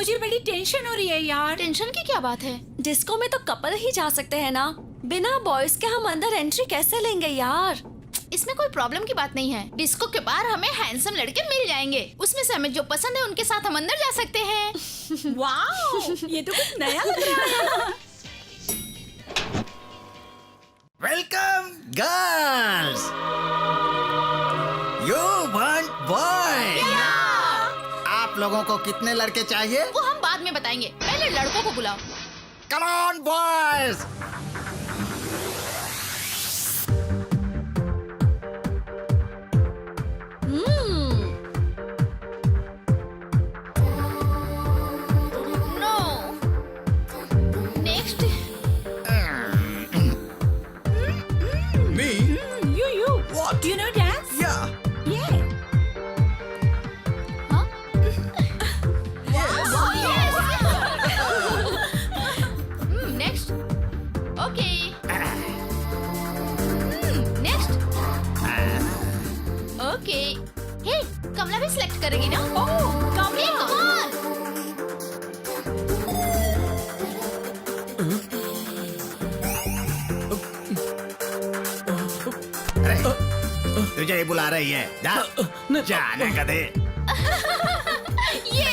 मुझे बड़ी टेंशन हो रही है यार। टेंशन की क्या बात है? डिस्को में तो कपल ही जा सकते हैं ना, बिना बॉयज के हम अंदर एंट्री कैसे लेंगे यार? इसमें कोई प्रॉब्लम की बात नहीं है। डिस्को के बाहर हमें हैंडसम लड़के मिल जाएंगे, उसमें से हमें जो पसंद है उनके साथ हम अंदर जा सकते हैं। वाओ, ये तो कुछ नया लग रहा है। Welcome girls, you want boy. आप लोगों को कितने लड़के चाहिए? वो हम बाद में बताएंगे, पहले लड़कों को बुलाओ। Come on boys. No next. Me? You. What? You know dance? Yeah. Yeah. हाँ? Next. Okay. Next. Okay. Hey, Kamla भी सिलेक्ट करेगी ना? Oh, come Hey, on. come on. तुझे ही बुला रही है, जा जाने का दे। ये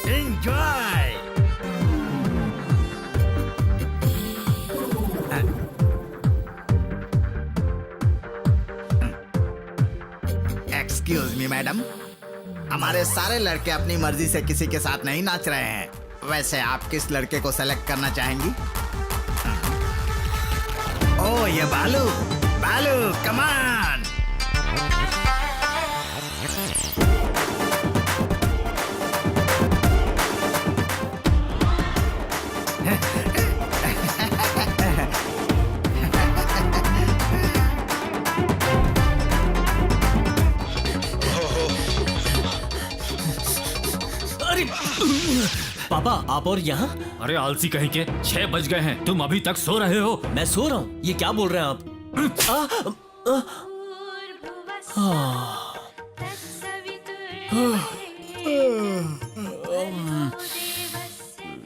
एंजॉय। एक्सक्यूज मी मैडम, हमारे सारे लड़के अपनी मर्जी से किसी के साथ नहीं नाच रहे हैं। वैसे आप किस लड़के को सेलेक्ट करना चाहेंगी? ओह, ये बालू। बालू, कम ऑन। अरे पापा, आप और यहाँ? अरे आलसी कहीं के, 6 बज गए हैं, तुम अभी तक सो रहे हो? मैं सो रहा हूँ, ये क्या बोल रहे हैं आप?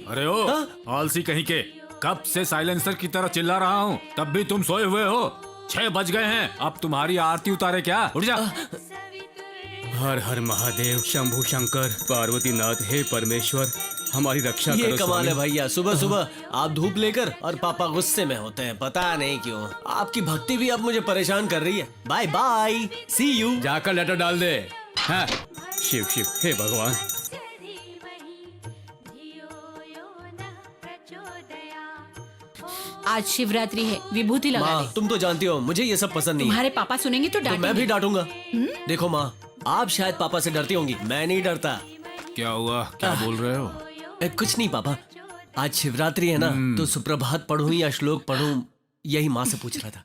अरे ओ आलसी कहीं के, कब से साइलेंसर की तरह चिल्ला रहा हूँ, तब भी तुम सोए हुए हो। 6 बज गए हैं, अब तुम्हारी आरती उतारे क्या? उठ जा। हर हर महादेव, शंभु शंकर, पार्वती नाथ, हे परमेश्वर हमारी रक्षा ये करो। कमाल है स्वामी। भैया, सुबह सुबह आप धूप लेकर और पापा गुस्से में होते हैं, पता नहीं क्यों। आपकी भक्ति भी अब मुझे परेशान कर रही है। Bye bye, see you. जाकर लेटर डाल दे। हाँ। शिव शिव, हे भगवान। आज शिवरात्रि है, विभूति लगा माँ, ले। तुम तो जानती हो मुझे ये सब पसंद नहीं है। तुम्हारे पापा सुनेंगे तो तो मैं भी डांटेंगे। डांटूंगा। देखो माँ, आप शायद पापा से डरती होंगी, मैं नहीं डरता। क्या हुआ, क्या बोल रहे हो? कुछ नहीं पापा, आज शिवरात्रि है ना, तो सुप्रभात पढ़ूं या श्लोक पढ़ूं, यही माँ से पूछ रहा था।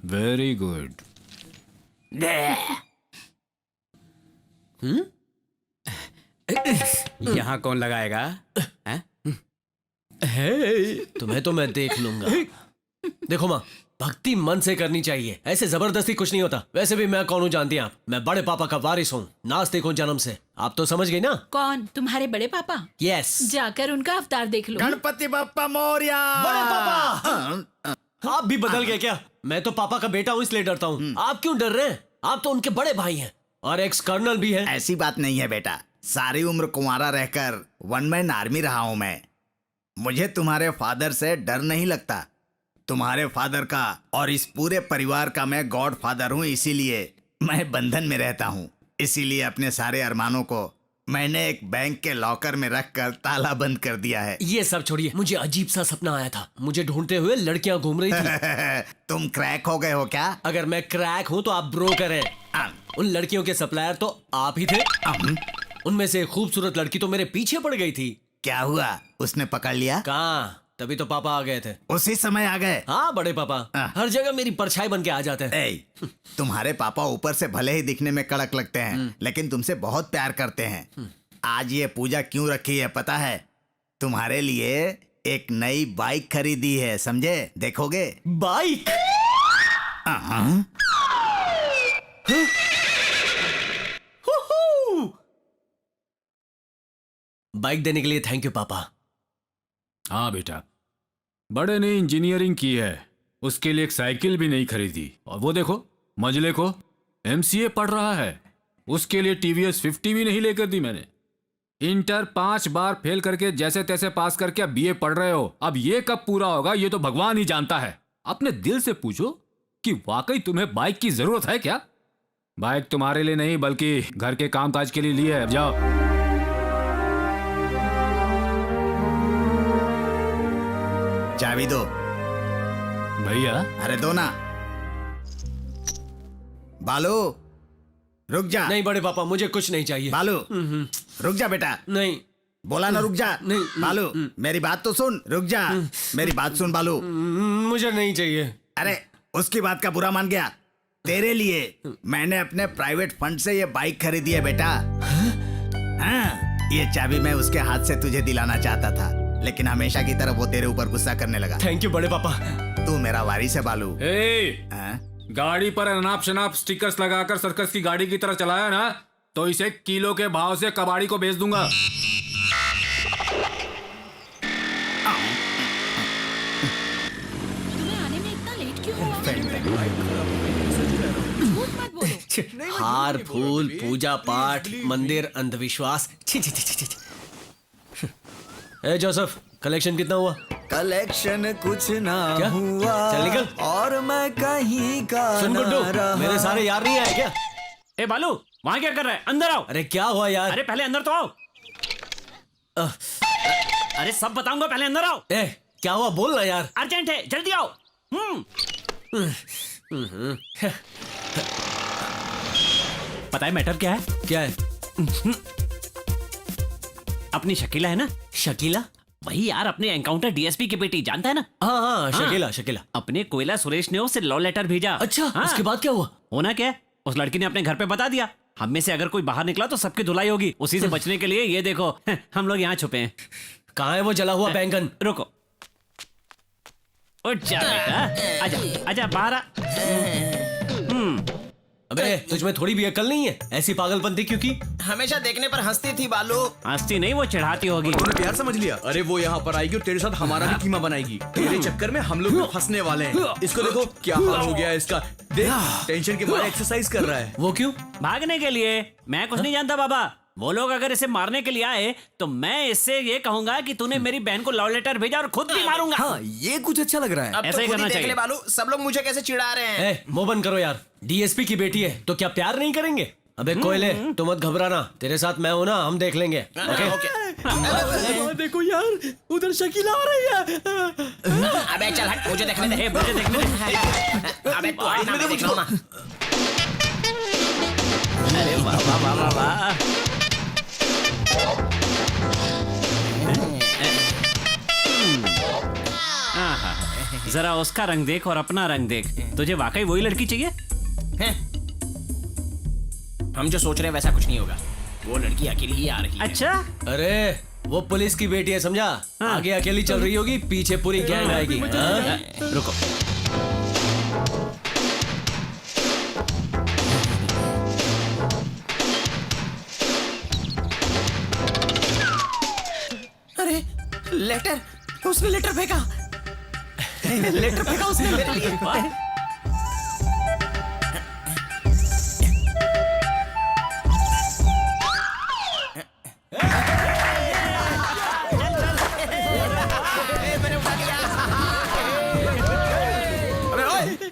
Very good. यहाँ कौन लगाएगा? हैं? तुम्हें तो मैं देख लूंगा। देखो माँ, भक्ति मन से करनी चाहिए, ऐसे जबरदस्ती कुछ नहीं होता। वैसे भी मैं कौन हूँ जानती हैं आप? मैं बड़े पापा का वारिस हूँ, नास्तिक हूँ जन्म से। आप तो समझ गई ना? कौन? तुम्हारे बड़े पापा? यस। जाकर उनका अवतार देख लो। गणपति बप्पा मोरया। बड़े पापा, आप भी बदल गए क्या? मैं तो पापा का बेटा हूँ इसलिए डरता हूँ। आप क्यों डर रहे हैं? आप तो उनके बड़े भाई हैं और एक्स कर्नल भी हैं। ऐसी बात नहीं है बेटा, सारी उम्र कुंवारा रहकर 1 मैन आर्मी रहा हूं मैं। मुझे तुम्हारे फादर से डर नहीं लगता। तुम्हारे फादर का और इस पूरे परिवार का मैं गॉड फादर हूं, इसीलिए मैं बंधन में रहता हूं। इसीलिए अपने सारे अरमानों को मैंने एक बैंक के लॉकर में रखकर ताला बंद कर दिया है। ये सब छोड़िए, मुझे अजीब सा सपना आया था। मुझे ढूंढते हुए लड़कियां घूम रही थी। तुम क्रैक हो गए हो क्या? अगर मैं क्रैक हूँ तो आप ब्रोकर हैं। उन लड़कियों के सप्लायर तो आप ही थे। उनमें से एक खूबसूरत लड़की तो मेरे पीछे पड़ गई थी। क्या हुआ, उसने पकड़ लिया? कहाँ, तभी तो पापा आ गए थे। उसी समय आ गए? हाँ बड़े पापा हर जगह मेरी परछाई बन के आ जाते हैं। ए, तुम्हारे पापा ऊपर से भले ही दिखने में कड़क लगते हैं, लेकिन तुमसे बहुत प्यार करते हैं। आज ये पूजा क्यों रखी है पता है? तुम्हारे लिए एक नई बाइक खरीदी है, समझे? देखोगे? बाइक? बाइक देने के लिए थैंक यू पापा। हाँ बेटा, बड़े ने इंजीनियरिंग की है, उसके लिए एक साइकिल भी नहीं खरीदी। और वो देखो मजले को एमसीए पढ़ रहा है, उसके लिए टीवीएस 50 भी नहीं लेकर दी मैंने। इंटर 5 बार फेल करके जैसे तैसे पास करके अब बीए पढ़ रहे हो। अब ये कब पूरा होगा ये तो भगवान ही जानता है। अपने दिल से पूछो कि वाकई तुम्हें बाइक की जरूरत है क्या? बाइक तुम्हारे लिए नहीं बल्कि घर के कामकाज के लिए ली है। अब जाओ। चाबी दो भैया। अरे दो ना। बालू रुक जा। नहीं बड़े पापा, मुझे कुछ नहीं चाहिए। बालू रुक जा बेटा। नहीं बोला ना रुक जा। नहीं। बालू मेरी बात तो सुन। रुक जा, मेरी बात सुन बालू। मुझे नहीं चाहिए। अरे उसकी बात का बुरा मान गया। तेरे लिए मैंने अपने प्राइवेट फंड से ये बाइक खरीदी है बेटा। हाँ, ये चाबी मैं उसके हाथ से तुझे दिलाना चाहता था, लेकिन हमेशा की तरह वो तेरे ऊपर गुस्सा करने लगा। थैंक यू बड़े पापा। तू मेरा वारिस है बालू। ए, गाड़ी पर अनाप शनाप स्टिकर्स लगाकर सर्कस की गाड़ी की तरह चलाया ना तो इसे किलो के भाव से कबाड़ी को बेच दूंगा। तुम्हें आने में इतना लेट क्यों हुआ? झूठ मत बोलो। हार फूल पूजा पाठ मंदिर अंधविश्वास। छी छी छी छी छी। ए जोसेफ, कलेक्शन कितना हुआ? कलेक्शन कुछ ना क्या? हुआ। चल निकल। और मैं कहीं का सुन ना गुड्डू, रहा। मेरे सारे यार नहीं आए क्या? ए बालू, वहाँ क्या कर रहा है? अंदर आओ। अरे क्या हुआ यार? अरे पहले अंदर तो आओ। अरे सब बताऊंगा, पहले अंदर आओ। ए क्या हुआ बोल ना यार। अर्जेंट है, जल्दी आओ। पता है मैटर क्या है? क्या है? अपनी शकीला है ना? शकीला? वही यार, अपने एनकाउंटर डीएसपी की बेटी, जानता है ना? हाँ हाँ शकीला शकीला। अपने कोयला सुरेश ने उसे लव लेटर भेजा। अच्छा हाँ। उसके बाद क्या हुआ? होना क्या है, उस लड़की ने अपने घर पे बता दिया। हम में से अगर कोई बाहर निकला तो सबकी धुलाई होगी। उसी से बचने के लिए ये देखो हम लोग यहाँ छुपे हैं। कहाँ है वो जला हुआ बैंगन? रुको, उठ जा बेटा, आजा आजा बाहर आ। अबे तुझमें थोड़ी भी अकल नहीं है? ऐसी पागलपंती क्यों की? हमेशा देखने पर हंसती थी बालू। हंसती नहीं, वो चढ़ाती होगी। तूने प्यार समझ लिया। अरे वो यहाँ पर आएगी और तेरे साथ हमारा भी कीमा बनाएगी। तेरे चक्कर में हम लोग भी फंसने वाले हैं। इसको देखो क्या हाल हो गया है इसका। देख टेंशन के मारे एक्सरसाइज कर रहा है। वो क्यों? भागने के लिए। मैं कुछ नहीं जानता बाबा। वो लोग अगर इसे मारने के लिए आए तो मैं इससे ये कहूंगा कि तूने मेरी बहन को लव लेटर भेजा और खुद भी मारूंगा। हाँ ये कुछ अच्छा लग रहा है। ऐसा ही करना चाहिए। बालू सब लोग मुझे कैसे चिढ़ा रहे हैं। ए मुंह बंद करो यार। डीएसपी की बेटी है तो क्या प्यार नहीं करेंगे? अबे कोयले तू मत घबराना, तेरे साथ मैं हूं ना, हम देख लेंगे। ओके? देखो यार उधर शकीला आ रही है। अबे चल हट, मुझे देखने दे। मुझे देखने दे। अबे तू हट, मैं देख लूंगा। अरे वाह वाह वाह वाह वाह। जरा उसका रंग देख और अपना रंग देख। तुझे वाकई वही लड़की चाहिए? हम जो सोच रहे हैं वैसा कुछ नहीं होगा। वो लड़की अकेली ही आ रही है। अच्छा, अरे वो पुलिस की बेटी है समझा। आगे अकेली चल रही होगी, पीछे पूरी गैंग आएगी। हाँ? रुको। अरे लेटर, उसने लेटर फेंका। लेटर फेंका उसने मेरे लिए।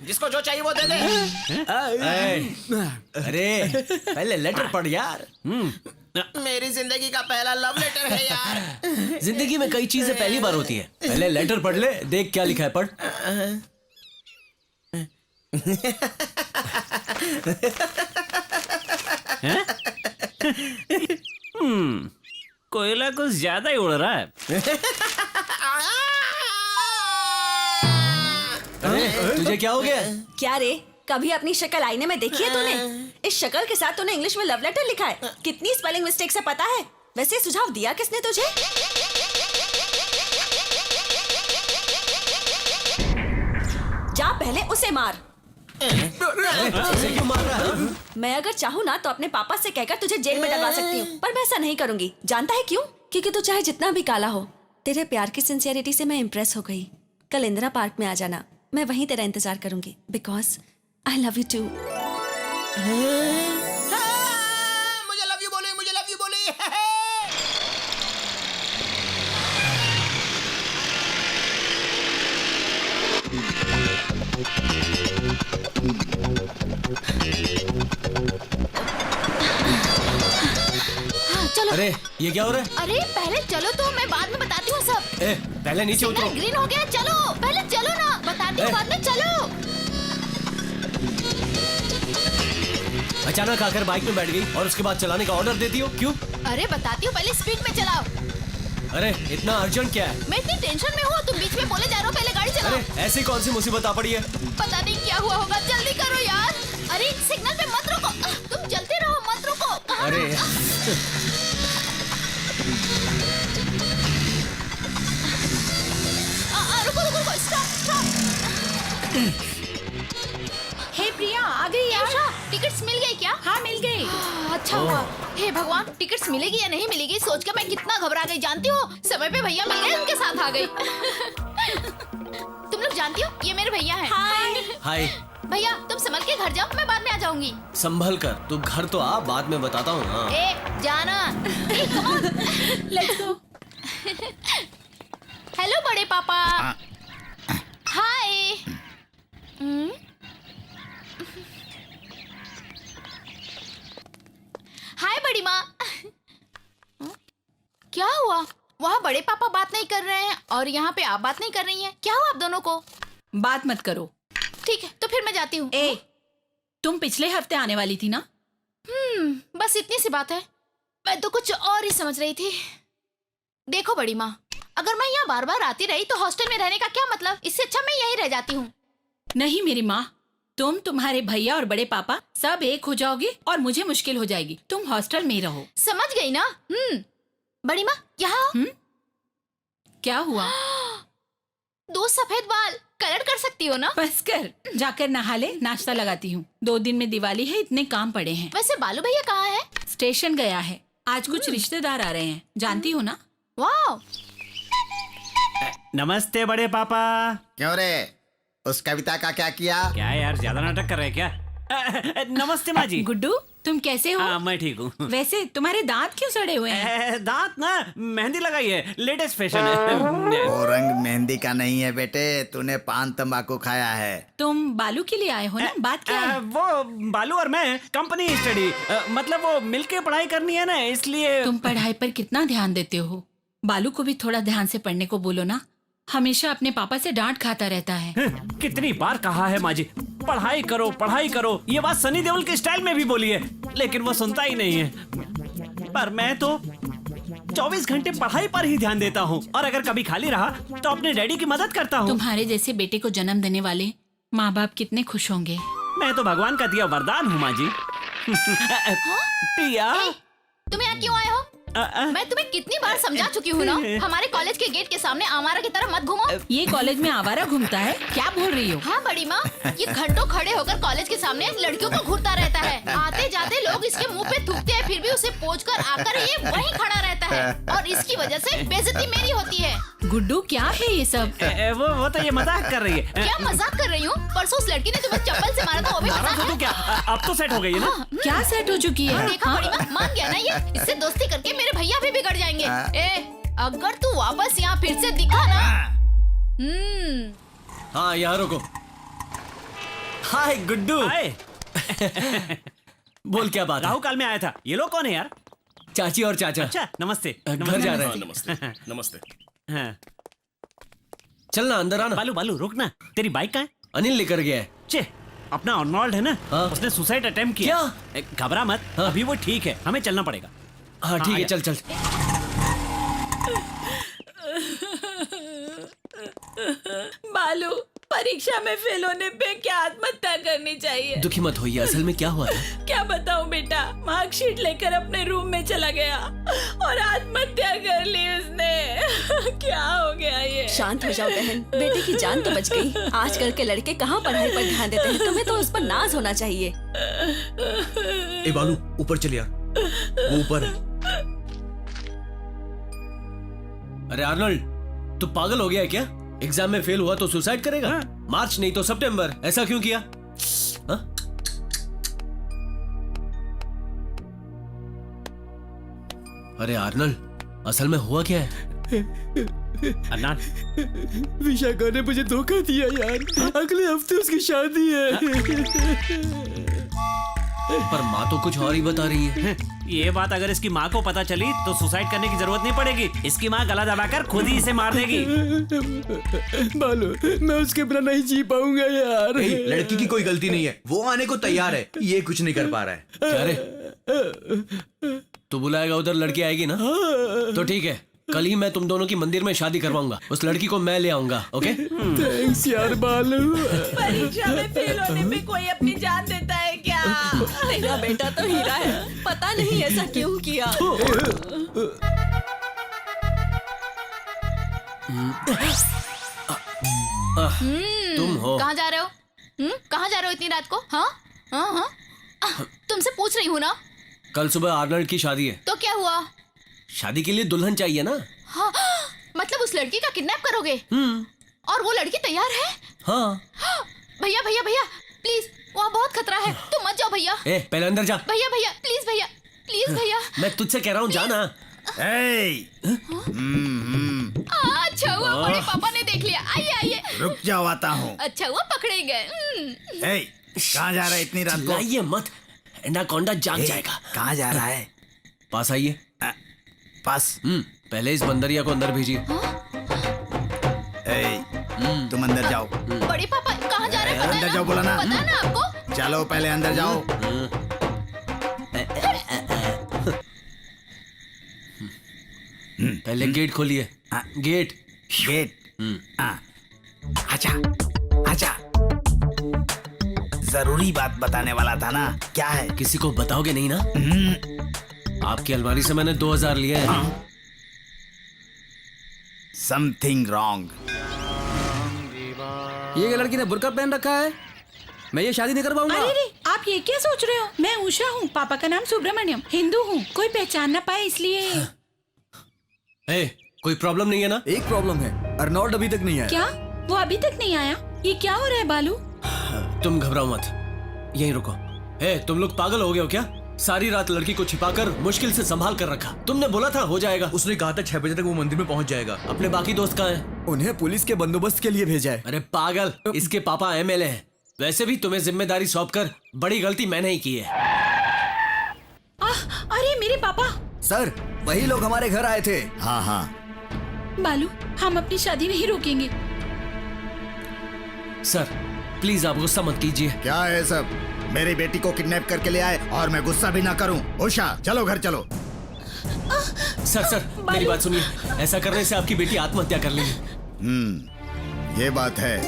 जिसको जो चाहिए वो दे दे। अरे पहले लेटर पढ़ यार। मेरी जिंदगी का पहला लव लेटर है यार। जिंदगी में कई चीजें पहली बार होती है। पहले लेटर पढ़ ले, देख क्या लिखा है, पढ़। कोयला कुछ ज्यादा ही उड़ रहा है। अरे तुझे क्या हो गया? क्या रे, कभी अपनी शक्ल आईने में देखी है तूने? इस शक्ल के साथ तूने इंग्लिश में लव लेटर लिखा है। कितनी स्पेलिंग मिस्टेक्स है पता है? वैसे सुझाव दिया किसने तुझे? जा पहले उसे मार। अरे, उसे क्यों मार रहा है? मैं अगर चाहूँ ना तो अपने पापा से कहकर तुझे जेल में डलवा सकती हूँ, पर मैं ऐसा नहीं करूंगी। जानता है क्यों? क्योंकि तू चाहे जितना भी काला हो, तेरे प्यार की सिंसियरिटी से मैं इम्प्रेस हो गई। कल इंदिरा पार्क में आ जाना, मैं वहीं तेरा इंतजार करूंगी, because I love you too. मुझे लव यू बोले, मुझे लव यू बोले। चलो। अरे ये क्या हो रहा है? अरे पहले चलो तो मैं बाद में बताती हूँ सब। ए, पहले नीचे उतरो। सिग्नल ग्रीन हो गया, चलो पहले चलो ना, बताती हूँ बाद में, चलो। अचानक आकर बाइक में बैठ गई और उसके बाद चलाने का ऑर्डर देती हो, क्यों? अरे बताती हूँ, पहले स्पीड में चलाओ। अरे इतना अर्जेंट क्या है? मैं इतनी टेंशन में हूँ, तुम बीच में बोले जा रहे हो, पहले गाड़ी चलाओ। अरे ऐसी कौन सी मुसीबत आ पड़ी है? पता नहीं क्या हुआ होगा, जल्दी करो यार। अरे सिग्नल पे मत रुको, तुम चलते रहो, मत रुको। अरे रुको रुको रुको, स्टॉप। हे प्रिया, आ गई यार। टिकट्स मिल गई क्या? हाँ मिल गई। अच्छा हुआ। हे भगवान, टिकट्स मिलेगी या नहीं मिलेगी सोच के मैं कितना घबरा गई, जानती हो? समय पे भैया मिल गए, उनके साथ आ गई। तुम लोग जानती हो ये मेरे भैया हैं। हाय। भैया तुम संभल के घर जाओ, मैं बाद में आ जाऊंगी। संभल कर, तू घर तो आ, बाद में बताता हूँ। हाँ। ए जाना। Let's go. हेलो बड़े पापा। हाय। हाय बड़ी माँ। क्या हुआ? वहाँ बड़े पापा बात नहीं कर रहे हैं और यहाँ पे आप बात नहीं कर रही हैं, क्या हुआ आप दोनों को? बात मत करो। ठीक है तो फिर मैं जाती हूँ। ए, तुम पिछले हफ्ते आने वाली थी ना? बस इतनी सी बात है, मैं तो कुछ और ही समझ रही थी। देखो बड़ी माँ, अगर मैं यहाँ बार बार आती रही तो हॉस्टल में रहने का क्या मतलब? इससे अच्छा मैं यहीं रह जाती हूँ। नहीं मेरी माँ, तुम, तुम्हारे भैया और बड़े पापा सब एक हो जाओगे और मुझे मुश्किल हो जाएगी। तुम हॉस्टल में ही रहो। समझ गई ना? बड़ी माँ यहाँ आओ। क्या हुआ? 2 सफेद बाल कलर कर सकती हो ना? बस कर, जाकर नहा ले, नाश्ता लगाती हूँ। 2 दिन में दिवाली है, इतने काम पड़े हैं। वैसे बालू भैया कहाँ है? स्टेशन गया है, आज कुछ रिश्तेदार आ रहे हैं, जानती हो ना? वाह। नमस्ते बड़े पापा। क्यों रे, उस कविता का क्या किया? क्या यार, ज्यादा नाटक कर रहे हैं क्या? नमस्ते माँ जी। गुड्डू तुम कैसे हो? हाँ मैं ठीक हूँ। वैसे तुम्हारे दांत क्यों सड़े हुए हैं? दांत ना, मेहंदी लगाई है, लेटेस्ट फैशन है। वो रंग मेहंदी का नहीं है बेटे, तूने पान तंबाकू खाया है। तुम बालू के लिए आए हो ना? बात क्या है? वो बालू और मैं कंपनी स्टडी, मतलब वो मिलके पढ़ाई करनी है ना, इसलिए। तुम पढ़ाई पर कितना ध्यान देते हो? बालू को भी थोड़ा ध्यान से पढ़ने को बोलो ना, हमेशा अपने पापा से डांट खाता रहता है। कितनी बार कहा है माँ जी, पढ़ाई करो पढ़ाई करो, ये बात सनी देओल के स्टाइल में भी बोली है, लेकिन वो सुनता ही नहीं है। पर मैं तो 24 घंटे पढ़ाई पर ही ध्यान देता हूँ, और अगर कभी खाली रहा तो अपने डैडी की मदद करता हूँ। तुम्हारे जैसे बेटे को जन्म देने वाले माँ बाप कितने खुश होंगे। मैं तो भगवान का दिया वरदान हूँ माँ जी। प्रिया, तुम यहाँ क्यों आए हो? मैं तुम्हें कितनी बार समझा चुकी हूँ ना, हमारे कॉलेज के गेट के सामने आवारा की तरह मत घूमो। ये कॉलेज में आवारा घूमता है? क्या बोल रही हो? हाँ बड़ी माँ, ये घंटों खड़े होकर कॉलेज के सामने लड़कियों को घूरता रहता है। आते जाते लोग इसके मुंह पे थूकते हैं, फिर भी उसे पोंछ कर आकर ये वहीं खड़ा रहता है, और इसकी वजह से बेइज्जती मेरी होती है। गुड्डू क्या है ये सब? वो तो ये मजाक कर रही है। क्या मजाक कर रही हूँ? परसों उस लड़की ने तुम्हें चप्पल से मारा था, वो भी मजाक है? क्या अब तो सेट हो गई है ना? क्या सेट हो चुकी है? देखा बड़ी माँ, मान गया ना ये, इससे दोस्ती करके मेरे भैया भी बिगड़ जाएंगे। अगर तू वापस यहाँ फिर से दिखा ना। हाँ यहाँ रुको। हाय गुड्डू। हाय। बोल क्या बात है? राहु काल में आया था। ये लोग कौन है यार? चाची और चाचा। अच्छा नमस्ते। घर जा रहे हैं। नमस्ते नमस्ते। हाँ। चल ना अंदर आना। बालू बालू रुक ना, तेरी बाइक कहाँ है? अनिल लेकर गया है। चे, अपना अर्नोल्ड है ना, हाँ। उसने सुसाइड अटेम्प्ट किया। घबरा मत, हाँ। अभी वो ठीक है, हमें चलना पड़ेगा। हाँ ठीक है, चल चल। बालू, परीक्षा में फेल होने पे क्या आत्महत्या करनी चाहिए? दुखी मत होइए, असल में क्या हुआ था? क्या बताऊं बेटा। मार्कशीट लेकर अपने रूम में चला गया और आत्महत्या कर ली उसने। क्या हो गया ये? शांत हो जाओ बहन, बेटे की जान तो बच गई। आजकल के लड़के कहाँ पढ़ाई पर ध्यान देते हैं, तुम्हें तो उस पर नाज होना चाहिए। ए बालू ऊपर चल यार, वो ऊपर है। अरे आर्नल्ड, तू पागल हो गया है क्या? एग्जाम में फेल हुआ तो सुसाइड करेगा? मार्च नहीं तो सितंबर, ऐसा क्यों किया? हाँ? अरे आर्नल्ड, असल में हुआ क्या है? अदनान, विशाखा ने मुझे धोखा दिया यार। अगले हफ्ते उसकी शादी है। पर माँ तो कुछ और ही बता रही है। ये बात अगर इसकी माँ को पता चली तो सुसाइड करने की जरूरत नहीं पड़ेगी। इसकी माँ गला दबाकर खुद ही इसे मार देगी। बालू, मैं उसके बिना नहीं जी पाऊंगा यार। ए, लड़की की कोई गलती नहीं है, वो आने को तैयार है, ये कुछ नहीं कर पा रहा है। क्या रे? तू बुलाएगा उधर, लड़की आएगी ना? तो ठीक है, कल ही मैं तुम दोनों की मंदिर में शादी करवाऊंगा। उस लड़की को मैं ले आऊंगा। ओके? थैंक्स यार बालू। परीक्षा में फेल होने पे कोई अपनी जान देता है क्या? तेरा बेटा तो हीरा है, पता नहीं ऐसा क्यों किया। तुम हो? कहाँ जा रहे हो? कहाँ जा रहे हो इतनी रात को? हाँ हाँ हाँ, तुमसे पूछ रही हूँ ना। कल सुबह आर्नल्ड की शादी है। तो क्या हुआ? शादी के लिए दुल्हन चाहिए ना? हाँ, मतलब उस लड़की का किडनैप करोगे? और वो लड़की तैयार है? हाँ। भैया भैया भैया, प्लीज, वहाँ बहुत खतरा है, तुम मत जाओ भैया। ए, पहले अंदर जा। भैया भैया, प्लीज भैया, प्लीज भैया। मैं तुझसे कह रहा हूँ, जाना। अच्छा हुआ बड़े पापा ने देख लिया। आइए आइए। रुक जाओ, आता हूँ। अच्छा हुआ पकड़े गए। कहाँ जा रहा है इतनी रात को? चिल्लाइए मत, एनाकोंडा जाग जाएगा। कहाँ जा रहा है? पास आइए। पास? पहले इस बंदरिया को अंदर भेजिए। तुम अंदर जाओ। बड़े पापा कहाँ जा रहे हैं? अंदर जाओ बोला ना। पता ना आपको? चलो पहले अंदर जाओ। पहले गेट खोलिए। गेट। गेट। आजा आजा। जरूरी बात बताने वाला था ना। क्या है? किसी को बताओगे नहीं ना? आपकी अलमारी से मैंने 2000 लिए हैं। Something wrong. ये लड़की ने बुर्का पहन रखा है, मैं ये शादी नहीं कर पाऊंगा। अरे रे, आप ये क्या सोच रहे हो? मैं उषा हूँ, पापा का नाम सुब्रमण्यम, हिंदू हूँ, कोई पहचान ना पाए इसलिए। ए, कोई प्रॉब्लम नहीं है ना? एक प्रॉब्लम है, अर्नोल्ड अभी तक नहीं आया। क्या? वो अभी तक नहीं आया? ये क्या हो रहा है बालू? तुम घबराओ मत, यहीं रुको। ए, तुम लोग पागल हो गए हो क्या? सारी रात लड़की को छिपाकर मुश्किल से संभाल कर रखा। तुमने बोला था हो जाएगा। उसने कहा था 6 बजे तक वो मंदिर में पहुंच जाएगा। अपने बाकी दोस्त कहाँ हैं? उन्हें पुलिस के बंदोबस्त के लिए भेजा है। अरे पागल, इसके पापा एमएलए हैं। वैसे भी तुम्हें जिम्मेदारी सौंपकर बड़ी गलती मैंने ही की है। अरे मेरे पापा। सर, वही लोग हमारे घर आए थे। हाँ हाँ। बालू, हम अपनी शादी नहीं रोकेंगे। सर प्लीज आप गुस्सा मत कीजिए। क्या है सब? मेरी बेटी को किडनैप करके ले आए और मैं गुस्सा भी ना करूं। उषा, चलो घर चलो। सर मेरी बात सुनिए, ऐसा करने से आपकी बेटी आत्महत्या कर लेगी। ये बात है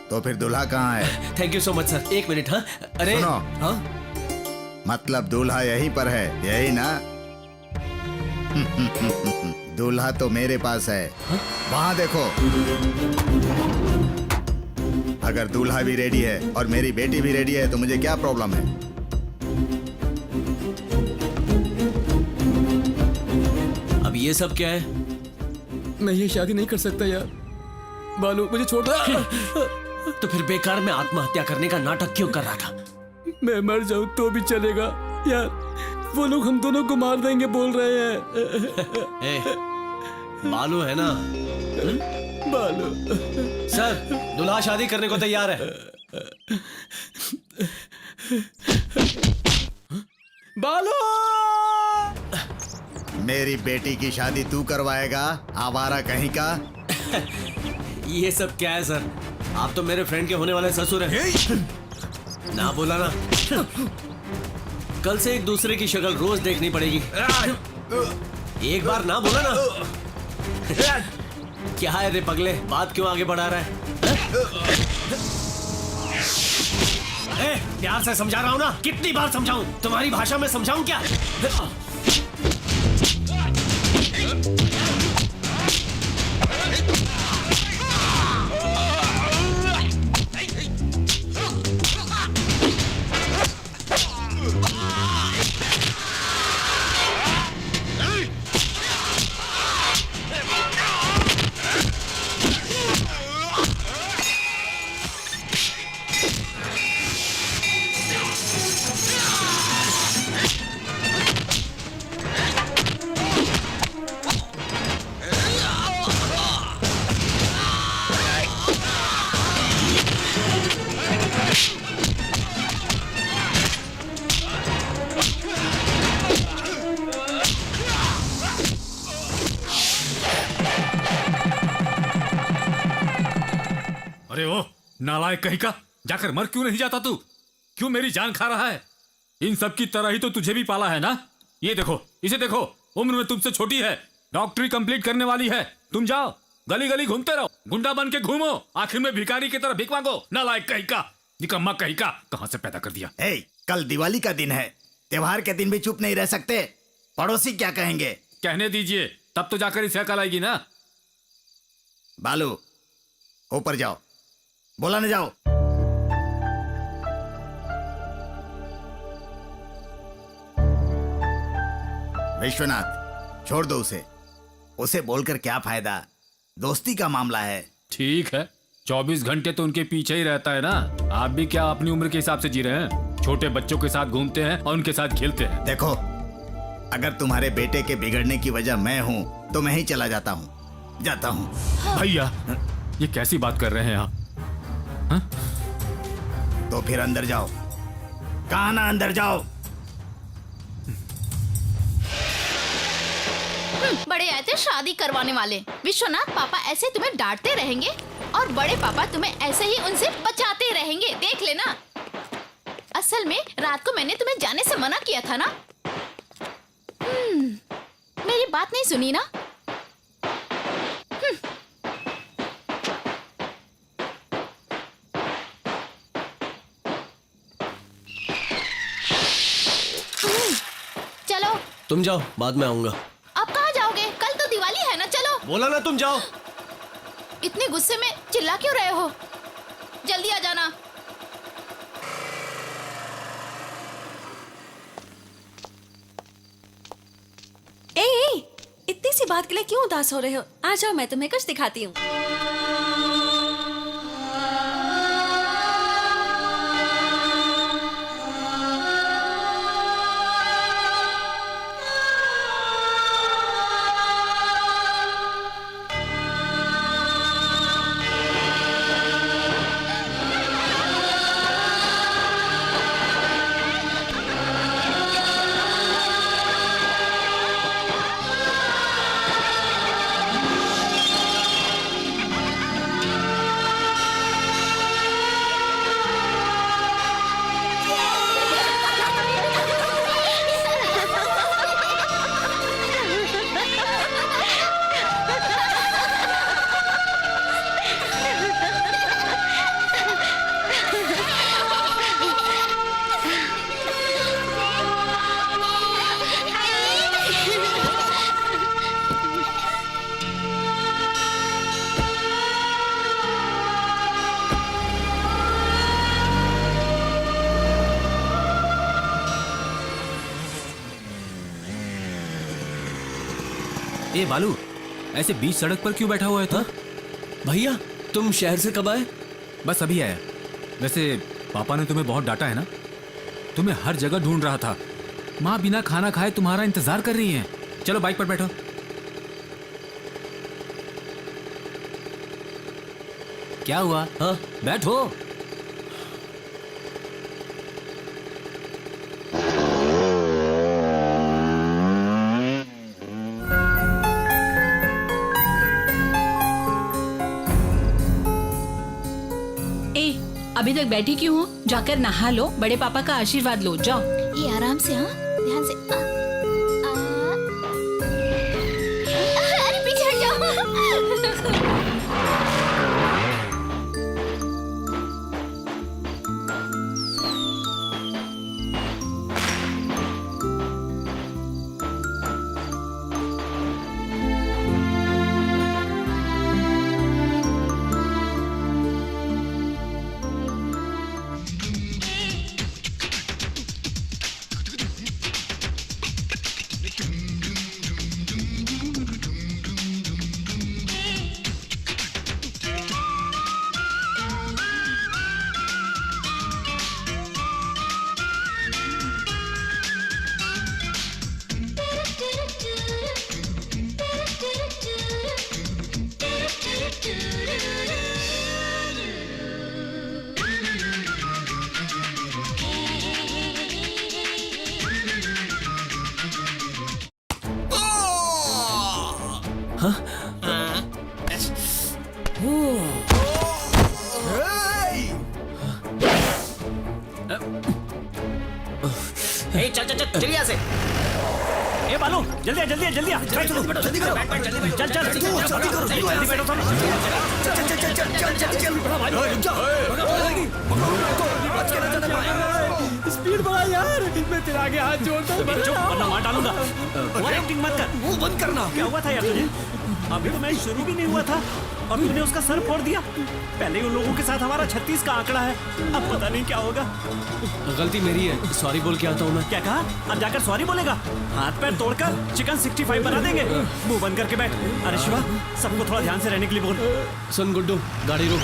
तो फिर दूल्हा कहाँ है? Thank you so much sir. एक मिनट। हाँ, अरे सुनो। हाँ, मतलब दूल्हा यहीं पर है, यही ना? दूल्हा तो मेरे पास है। वहाँ देखो। अगर दूल्हा भी रेडी है और मेरी बेटी भी रेडी है तो मुझे क्या प्रॉब्लम है? अब ये सब क्या है? मैं ये शादी नहीं कर सकता यार। बालू, मुझे छोड़ दो। तो फिर बेकार में आत्महत्या करने का नाटक क्यों कर रहा था? मैं मर जाऊं तो भी चलेगा यार। वो लोग हम दोनों को मार देंगे बोल रहे हैं। ए, बालू है ना? बालू। सर, दूल्हा शादी करने को तैयार है। बालू! मेरी बेटी की शादी तू करवाएगा, आवारा कहीं का? ये सब क्या है सर? आप तो मेरे फ्रेंड के होने वाले ससुर हैं। ना बोला ना। कल से एक दूसरे की शक्ल रोज देखनी पड़ेगी। एक बार ना बोला ना। क्या है रे पगले, बात क्यों आगे बढ़ा रहा है? प्यार से समझा रहा हूँ ना, कितनी बार समझाऊं? तुम्हारी भाषा में समझाऊं क्या? अरे ओ नालायक कहीं का, जाकर मर क्यों नहीं जाता तू? क्यों मेरी जान खा रहा है? इन सब की तरह ही तो तुझे भी पाला है ना। ये देखो, इसे देखो, उम्र में तुमसे छोटी है, डॉक्टरी कंप्लीट करने वाली है। तुम जाओ गली गली घूमते रहो, गुंडा बन के घूमो, आखिर में भिखारी की तरह भीख मांगो। नालायक कहीं का, निकम्मा कहीं का, कहां से पैदा कर दिया? ए, कल दिवाली का दिन है, त्योहार के दिन भी चुप नहीं रह सकते। पड़ोसी क्या कहेंगे? कहने दीजिए, तब तो जाकर इसे अकल आएगी ना। बालू, ऊपर जाओ, बोला न जाओ। विश्वनाथ, छोड़ दो उसे। उसे बोलकर क्या फायदा, दोस्ती का मामला है। ठीक है, 24 घंटे तो उनके पीछे ही रहता है ना। आप भी क्या अपनी उम्र के हिसाब से जी रहे हैं? छोटे बच्चों के साथ घूमते हैं और उनके साथ खेलते हैं। देखो, अगर तुम्हारे बेटे के बिगड़ने की वजह मैं हूं तो मैं ही चला जाता हूं, जाता हूं। भैया, ये कैसी बात कर रहे हैं आप? तो फिर अंदर जाओ। कहा ना, अंदर जाओ। बड़े आए थे शादी करवाने वाले। विश्वनाथ, पापा ऐसे तुम्हें डांटते रहेंगे और बड़े पापा तुम्हें ऐसे ही उनसे बचाते रहेंगे, देख लेना। असल में रात को मैंने तुम्हें जाने से मना किया था ना। मेरी बात नहीं सुनी ना। चलो। तुम जाओ, बाद में आऊंगा। अब कहाँ जाओगे? कल तो दिवाली है ना, चलो। बोला ना तुम जाओ। इतने गुस्से में चिल्ला क्यों रहे हो? जल्दी आ जाना। ए, इतनी सी बात के लिए क्यों उदास हो रहे हो? आ जाओ, मैं तुम्हें कुछ दिखाती हूँ। ए बालू, ऐसे बीच सड़क पर क्यों बैठा हुआ है तू? भैया, तुम शहर से कब आए? बस अभी आया। वैसे पापा ने तुम्हें बहुत डांटा है ना? तुम्हें हर जगह ढूंढ रहा था। माँ बिना खाना खाए तुम्हारा इंतजार कर रही है। चलो बाइक पर बैठो। क्या हुआ? हाँ, बैठो। अभी तक बैठी क्यों हो? जाकर नहा लो, बड़े पापा का आशीर्वाद लो, जाओ। ये आराम से, हाँ, ध्यान से। अरे पीछे हट जाओ। चल चल चल चल यहाँ से। ए बालू जल्दी आ जल्दी आ जल्दी आ चलो जल्दी करो, चल चल जल्दी करो, जल्दी बैठो सब स्पीड बढ़ा यार, मैं तेरे आगे हाथ जोड़ता हूँ। चुप वरना मार डालूंगा। ओवर एक्टिंग मत कर। मुंह बंद करना। क्या हुआ था यार तुझे? अभी तो मैच शुरू भी नहीं हुआ था और तूने उसका सर फोड़ दिया। पहले ही उन लोगों के साथ हमारा 36 का आंकड़ा है, अब पता नहीं क्या होगा। गलती मेरी है, सॉरी बोल के आता हूँ मैं। क्या कहा? अब जाकर सॉरी बोलेगा? हाथ पैर तोड़कर चिकन 65 बना देंगे। मुंह बंद करके बैठ। अरे शिवा, सबको थोड़ा ध्यान से रहने के लिए बोल। सुन गुड्डू, गाड़ी रोक।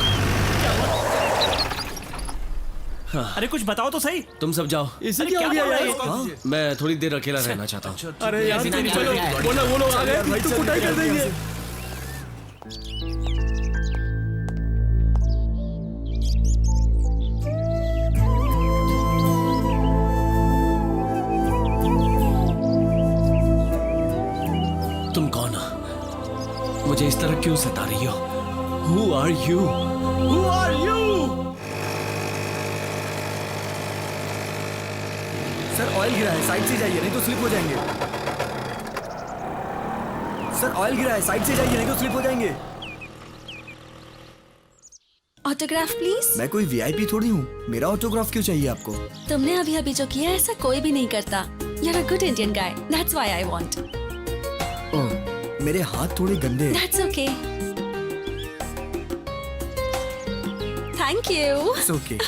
अरे कुछ बताओ तो सही। तुम सब जाओ। इसे क्या हो गया यार? मैं थोड़ी देर अकेला रहना चाहता हूँ। अरे यार वो लोग आ गए तो कुटाई कर देंगे। तुम कौन हो? मुझे इस तरह क्यों सता रही हो? Who are you? Who are you? Sir oil गिरा है, साइड से जाइए नहीं तो स्लिप हो जाएंगे। सर ऑयल गिरा है, साइड से जाइए नहीं तो स्लिप हो जाएंगे। Autograph please. मैं कोई वीआईपी थोड़ी हूँ, मेरा ऑटोग्राफ क्यों चाहिए आपको? तुमने अभी अभी जो किया ऐसा कोई भी नहीं करता। You're a good Indian guy. That's why I want. ओह, मेरे हाथ थोड़े गंदे हैं। That's okay. Thank you. It's okay.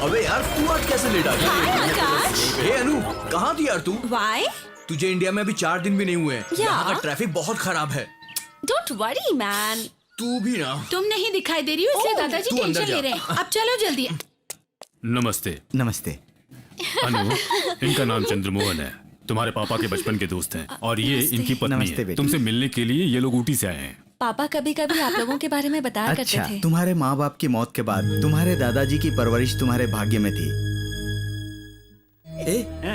अबे यार तू आज कैसे लेट आ गया? Hi Akash. हे अनु, कहाँ थी यार तू? Why? तुझे इंडिया में अभी 4 दिन भी नहीं हुए हैं। Yeah. यहाँ का ट्रैफिक बहुत खराब है। Don't worry, man. तू भी ना। तुम नहीं दिखाई दे रही हो इसलिए दादाजी तू अंदर टेंशन जा। ले रहे हैं। अब चलो जल्दी। नमस्ते। नमस्ते। अनु, इनका नाम चंद्रमोहन है, तुम्हारे पापा के बचपन के दोस्त हैं और ये इनकी पत्नी नमस्ते है। बेटी। तुमसे मिलने के लिए ये लोग ऊटी से आए हैं। पापा कभी कभी आप लोगों के बारे में बताया करते अच्छा, थे। तुम्हारे माँ बाप की मौत के बाद तुम्हारे दादाजी की परवरिश तुम्हारे भाग्य में थी।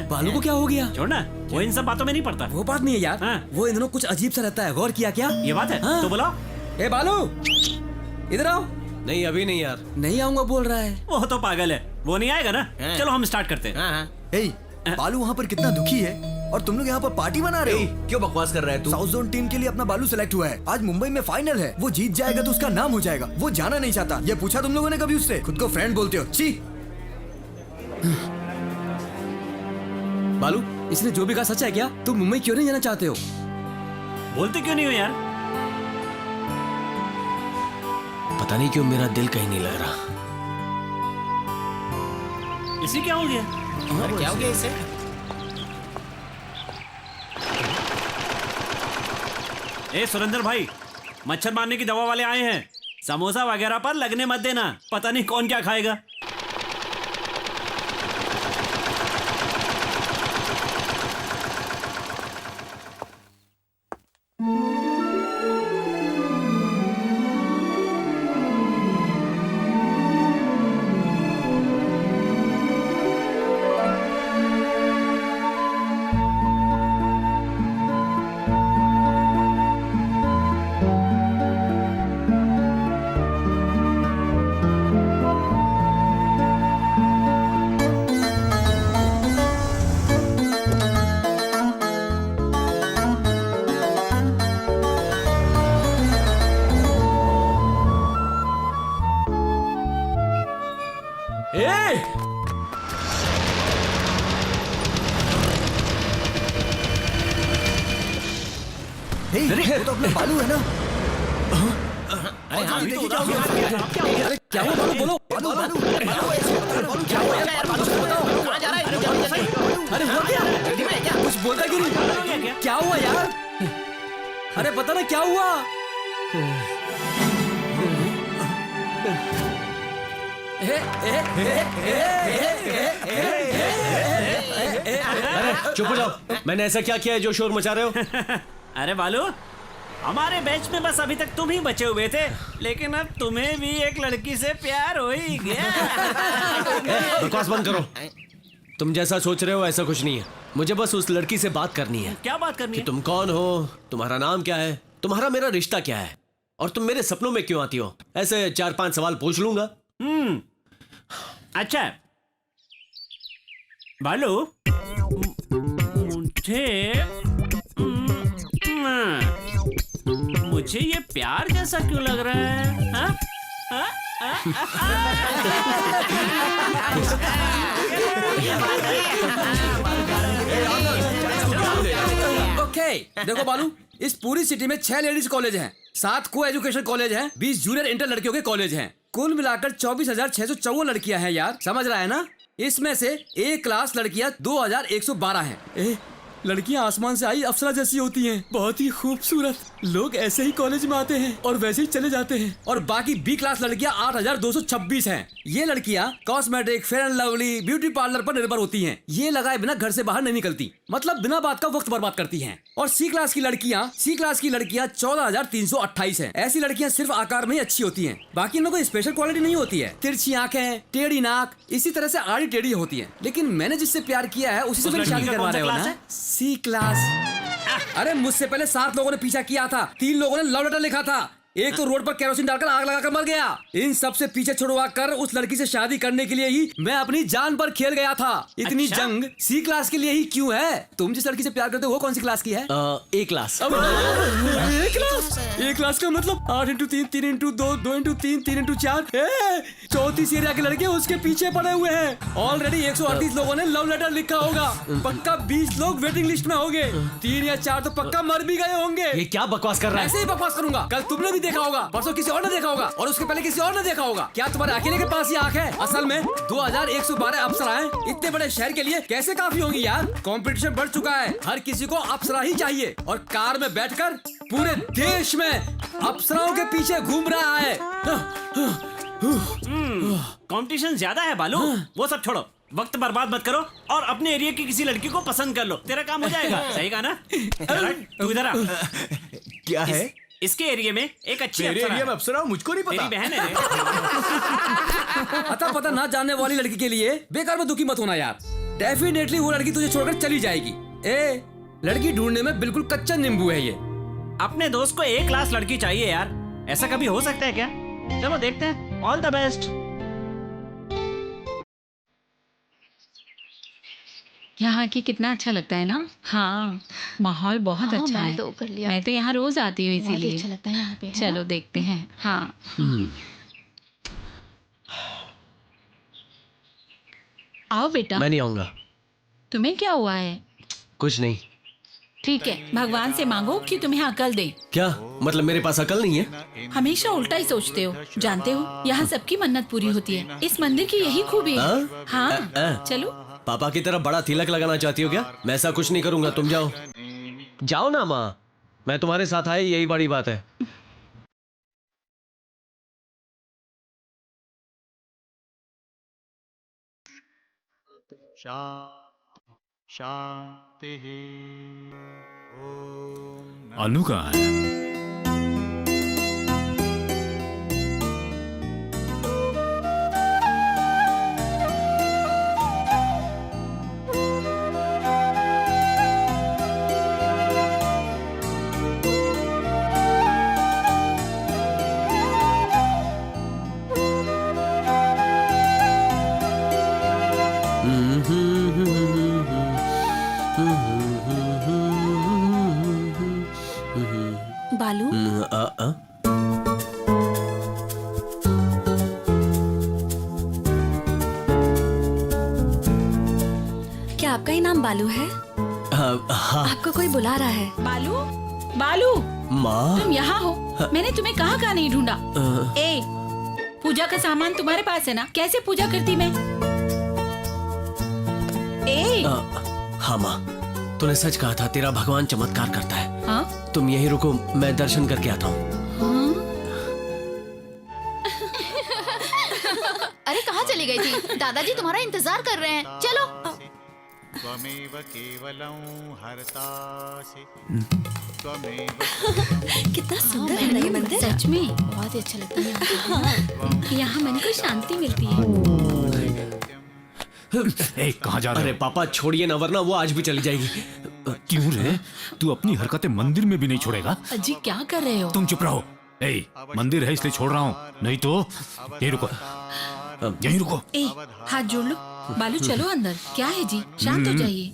बालू को क्या हो गया? छोड़ना, वो इन सब बातों में नहीं पड़ता। वो बात नहीं है यार। हाँ। वो इन दिनों कुछ अजीब सा रहता है, गौर किया क्या? ये बात है हाँ। तो बुलाओ। ए बालू, इधर आओ। नहीं अभी नहीं यार। नहीं आऊंगा बोल रहा है। वो तो पागल है, वो नहीं आएगा ना। चलो हम स्टार्ट करते हैं। ए, बालू वहाँ पर कितना दुखी है और तुम लोग यहाँ पर पार्टी बना रहे हो। क्यों बकवास कर रहा है तू? साउथ जोन टीम के लिए अपना बालू सिलेक्ट हुआ है। आज मुंबई में फाइनल है, वो जीत जाएगा तो उसका नाम हो जाएगा। वो जाना नहीं चाहता। ये पूछा तुम लोगों ने कभी उससे? खुद को फ्रेंड बोलते हो। छी। बालू, इसने जो भी कहा सच है क्या? तुम मुंबई क्यों नहीं जाना चाहते हो? बोलते क्यों नहीं हो यार? पता नहीं क्यों मेरा दिल कहीं नहीं लग रहा। इसे क्या हो गया? क्या हो गया इसे? ए सुरेंद्र भाई, मच्छर मारने की दवा वाले आए हैं। समोसा वगैरह पर लगने मत देना, पता नहीं कौन क्या खाएगा। वो तो अपना बालू है ना। अरे क्या हुआ बालू? बोलो बालू बालू बालू क्या हुआ यार? बालू बताओ कहाँ जा रहा है? अरे हुआ क्या? कुछ बोलता क्यों नहीं? क्या हुआ यार? अरे पता ना क्या हुआ? अरे चुप हो जाओ, मैंने ऐसा क्या किया है जो शोर मचा रहे हो? अरे बालू, हमारे बैच में बस अभी तक तुम ही बचे हुए थे, लेकिन अब तुम्हें भी एक लड़की से प्यार हो ही गया। बकवास बंद करो। तुम जैसा सोच रहे हो ऐसा कुछ नहीं है। मुझे बस उस लड़की से बात करनी है क्या बात करनी कि है? तुम कौन हो, तुम्हारा नाम क्या है, तुम्हारा मेरा रिश्ता क्या है, और तुम मेरे सपनों में क्यों आती हो। ऐसे 4-5 सवाल पूछ लूंगा। अच्छा बालू, मुझे ये प्यार जैसा क्यों लग रहा है? हाँ? हाँ? ओके देखो बालू, इस पूरी सिटी में 6 लेडीज कॉलेज हैं, 7 को एजुकेशन कॉलेज हैं, 20 जूनियर इंटर लड़कियों के कॉलेज हैं। कुल मिलाकर 24,654 लड़कियां हैं यार, समझ रहा है ना। इसमें से ए क्लास लड़कियां 2,112 हैं। लड़कियां आसमान से आई अप्सरा जैसी होती हैं, बहुत ही खूबसूरत। लोग ऐसे ही कॉलेज में आते हैं और वैसे ही चले जाते हैं। और बाकी बी क्लास लड़कियां 8,226 हैं। ये लड़कियां cosmetic, fair and lovely, beauty parlour पर निर्भर होती हैं। ये लगाए बिना घर से बाहर नहीं निकलती, मतलब बिना बात का वक्त बर्बाद करती हैं। और सी क्लास की लड़कियां 14,328 हैं। ऐसी लड़कियां सिर्फ आकार में ही अच्छी होती हैं, बाकी इनमें कोई स्पेशल क्वालिटी नहीं होती है। तिरछी आंखें, टेढ़ी नाक, इसी तरह से आड़ी टेढ़ी होती है। लेकिन मैंने जिससे प्यार किया है उसी से मेरी शादी करवा रहे हो ना। सी क्लास। अरे मुझसे पहले 7 लोगों ने पीछा किया था, 3 लोगों ने लव लेटर लिखा था, एक तो रोड पर केरोसिन डालकर आग लगाकर मर गया। इन सब से पीछे छुड़वा कर उस लड़की से शादी करने के लिए ही मैं अपनी जान पर खेल गया था। इतनी अच्छा? जंग सी क्लास के लिए ही क्यों है? तुम जिस लड़की से प्यार करते हो वो कौन सी क्लास की है? ए क्लास। ए क्लास का मतलब 8x3, 3x2, 2x3, 3x4। चौथी एरिया के लड़के उसके पीछे पड़े हुए हैं। ऑलरेडी 138 लोगों ने लव लेटर लिखा होगा, पक्का 20 लोग वेटिंग लिस्ट में होंगे, 3 या 4 तो पक्का मर भी गए होंगे। ये क्या बकवास कर रहा है? ऐसे ही बकवास करूंगा। कल तुमने भी देखा होगा, परसों किसी और ने देखा होगा, और उसके पहले किसी और ने देखा होगा। क्या तुम्हारे अकेले के पास ये आंख है? असल में 2112 अप्सराएं इतने बड़े शहर के लिए कैसे काफी होंगी यार। कंपटीशन बढ़ चुका है, हर किसी को अप्सरा ही चाहिए। और कार में बैठकर पूरे देश में अप्सराओं के पीछे घूम रहा है। कंपटीशन ज्यादा है बालू, वो सब छोड़ो, वक्त बर्बाद मत करो और अपने एरिया की किसी लड़की को पसंद कर लो, तेरा काम हो जाएगा। सही कहा ना? तू इधर आ। क्या है? इसके एरिया में एक अच्छी तेरे अप्सरा एरिया में है। अप्सरा मुझको नहीं पता। तेरी बहन है। अता पता ना जानने वाली लड़की के लिए बेकार में दुखी मत होना यार। डेफिनेटली वो लड़की तुझे छोड़कर चली जाएगी। लड़की ढूंढने में बिल्कुल कच्चा नींबू है ये। अपने दोस्त को एक क्लास लड़की चाहिए यार, ऐसा कभी हो सकता है क्या? चलो देखते हैं। All the best. यहाँ की कितना अच्छा लगता है ना। हाँ, माहौल बहुत अच्छा है। तो कर लिया। मैं तो यहाँ रोज आती हूँ बहुत इसीलिए। अच्छा लगता है यहाँ पे, है चलो ना? देखते हैं। हाँ, आओ बेटा। मैं नहीं आऊंगा। तुम्हें क्या हुआ है? कुछ नहीं। ठीक है, भगवान से मांगो कि तुम्हें अकल दे। क्या मतलब मेरे पास अकल नहीं है? हमेशा उल्टा ही सोचते हो। जानते हो यहाँ सबकी मन्नत पूरी होती है। इस मंदिर की यही खूबी है। हाँ, चलो। पापा की तरह बड़ा तिलक लगाना चाहती हो क्या? मैं ऐसा कुछ नहीं करूंगा, तुम जाओ। जाओ ना माँ, मैं तुम्हारे साथ आई, यही बड़ी बात है। अनु कहाँ है? बालू, क्या आपका ही नाम बालू है? हाँ आपको कोई बुला रहा है। बालू, बालू, माँ। तुम यहाँ हो? मैंने तुम्हें कहाँ नहीं ढूंढा। पूजा का सामान तुम्हारे पास है ना? कैसे पूजा करती मैं? हाँ माँ, तूने सच कहा था, तेरा भगवान चमत्कार करता है। हाँ? तुम यहीं रुको, मैं दर्शन करके आता हूँ। अरे कहाँ चली गई थी? दादाजी तुम्हारा इंतजार कर रहे हैं, चलो। कितना सुंदर है ना ये मंदिर। सच में बहुत ही अच्छा लगता है यहाँ। यहाँ मन को शांति मिलती है। ए, कहाँ जा रहे अरे हो? पापा छोड़िए ना, वरना वो आज भी चली जाएगी। क्यों रे? तू अपनी हरकतें मंदिर में भी नहीं छोड़ेगा? अजी क्या कर रहे हो? तुम चुप रहो। ए, मंदिर है इसलिए छोड़ रहा हूँ, नहीं तो यहीं रुको, यहीं रुको। ए, हाथ जोड़ लो। बालू चलो अंदर। क्या है जी, शांत हो जाइए।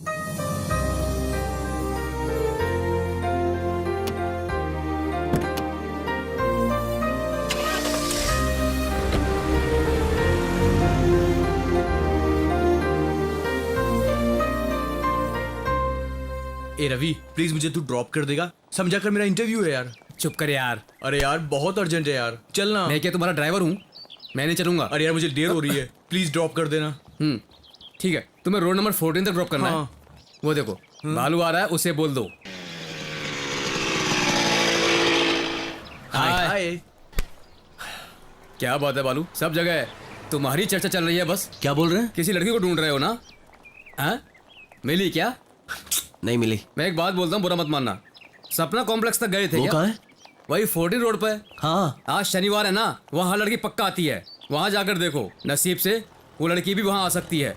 ए रवि, प्लीज मुझे तू ड्रॉप कर देगा? समझा कर, मेरा इंटरव्यू है यार। चुप कर यार। अरे यार बहुत अर्जेंट है यार, चलना। मैं क्या तुम्हारा ड्राइवर हूँ? मैं नहीं चलूंगा। अरे यार मुझे देर हो रही है, प्लीज ड्रॉप कर देना। ठीक है, तुम्हें रोड नंबर 14 तक ड्रॉप करना हाँ। है। वो देखो बालू आ रहा है, उसे बोल दो। हाय। हाय। क्या बात है बालू, सब जगह है तुम्हारी चर्चा चल रही है बस। क्या बोल रहे हैं? किसी लड़की को ढूंढ रहे हो ना? हाँ, मिली क्या? नहीं मिली। मैं एक बात बोलता हूँ, बुरा मत मानना। सपना कॉम्प्लेक्स तक गए थे वो क्या? कहाँ है? वही 14 रोड पे। हाँ। आज शनिवार है ना, वहाँ लड़की पक्का आती है। वहाँ जाकर देखो, नसीब से वो लड़की भी वहाँ आ सकती है।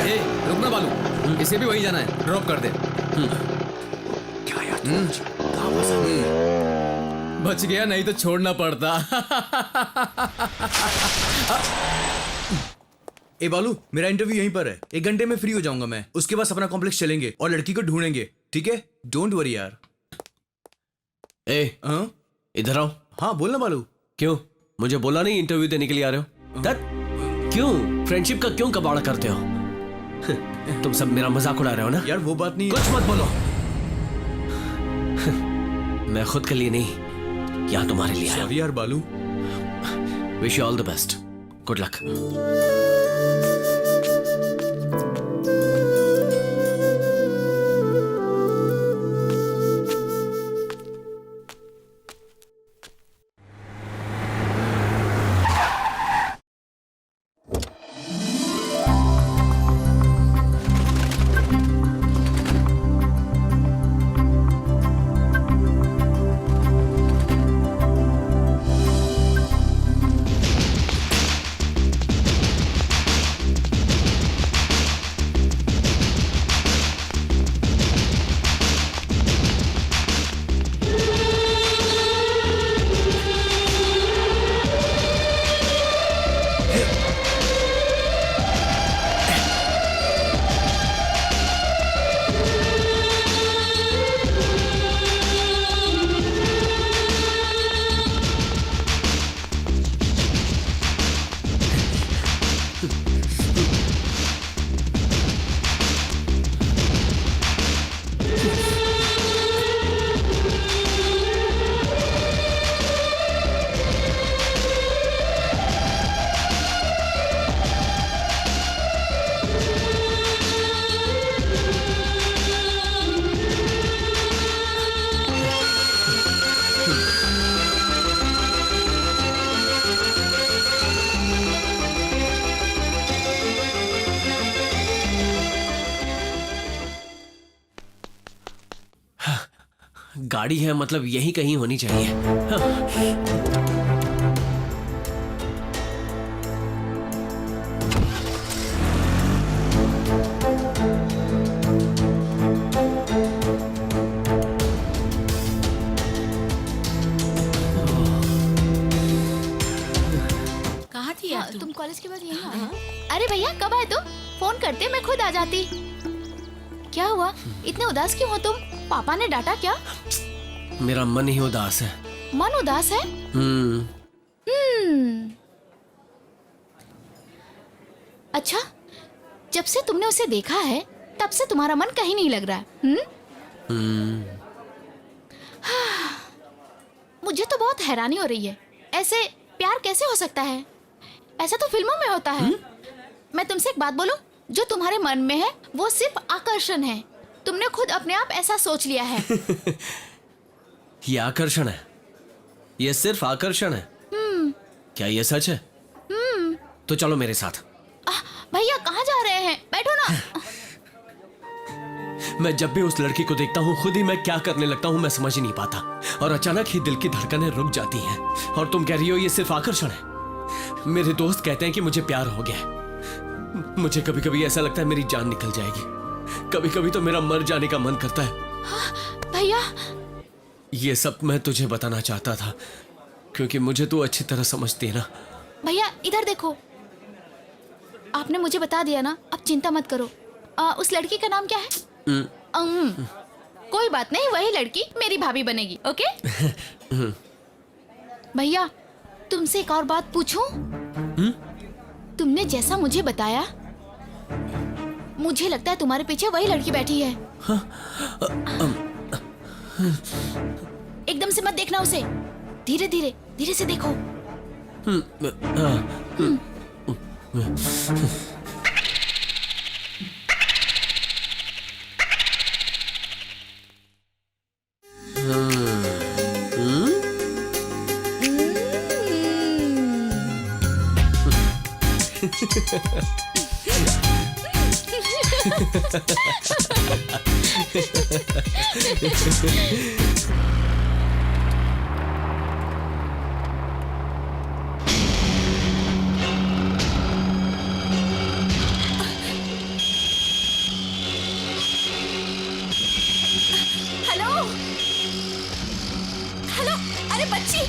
ए, रुकना बालू, इसे भी वहीं जाना है, ड्रॉप कर दे। बच गया, नहीं तो छोड़ना पड़ता। ए बालू, मेरा इंटरव्यू यहीं पर है, 1 घंटे में फ्री हो जाऊंगा मैं। उसके बाद अपना कॉम्प्लेक्स चलेंगे और लड़की को ढूंढेंगे, ठीक है? डोंट वरी यार। ए, हाँ इधर आओ। हाँ, बोलना बालू। क्यों? मुझे बोला नहीं इंटरव्यू देने के लिए आ रहे हो? क्यों? फ्रेंडशिप का क्यों कबाड़ा करते हो? तुम सब मेरा मजाक उड़ा रहे हो ना? यार वो बात नहीं। कुछ मत बोलो। मैं खुद के लिए नहीं, यहाँ तुम्हारे लिए आया हूं। सॉरी यार बालू। Wish you all the best. Good luck. गाड़ी है मतलब यही कहीं होनी चाहिए। कहाँ थी यार तुम? तुम कॉलेज के बाद यहीं आए? अरे भैया कब आए तुम? फोन करते मैं खुद आ जाती। क्या हुआ, इतने उदास क्यों हो तुम? पापा ने डांटा क्या? मेरा मन ही उदास है। मन उदास है? अच्छा, जब से तुमने उसे देखा है तब से तुम्हारा मन कहीं नहीं लग रहा है। मुझे तो बहुत हैरानी हो रही है, ऐसे प्यार कैसे हो सकता है? ऐसा तो फिल्मों में होता है। मैं तुमसे एक बात बोलूं, जो तुम्हारे मन में है वो सिर्फ आकर्षण है। तुमने खुद अपने आप ऐसा सोच लिया है। ये आकर्षण है, ये सिर्फ आकर्षण है। क्या ये सच है? तो चलो मेरे साथ। भैया कहाँ जा रहे हैं? बैठो ना। मैं जब भी उस लड़की को देखता हूँ खुद ही मैं क्या करने लगता हूँ मैं समझ ही नहीं पाता, और अचानक ही दिल की धड़कनें रुक जाती हैं। और तुम कह रही हो ये सिर्फ आकर्षण है? मेरे दोस्त कहते हैं कि मुझे प्यार हो गया है। मुझे कभी कभी ऐसा लगता है मेरी जान निकल जाएगी। कभी कभी तो मेरा मर जाने का मन करता है। भैया ये सब मैं तुझे बताना चाहता था क्योंकि मुझे तू अच्छी तरह समझती है ना। भैया इधर देखो, आपने मुझे बता दिया ना, अब चिंता मत करो। उस लड़की का नाम क्या है? कोई बात नहीं, वही लड़की मेरी भाभी बनेगी। ओके भैया तुमसे एक और बात पूछूं? तुमने जैसा मुझे बताया, मुझे लगता है तुम्हारे पीछे वही लड़की बैठी है। एकदम से मत देखना उसे, धीरे धीरे धीरे से देखो। हेलो हेलो, अरे बच्ची,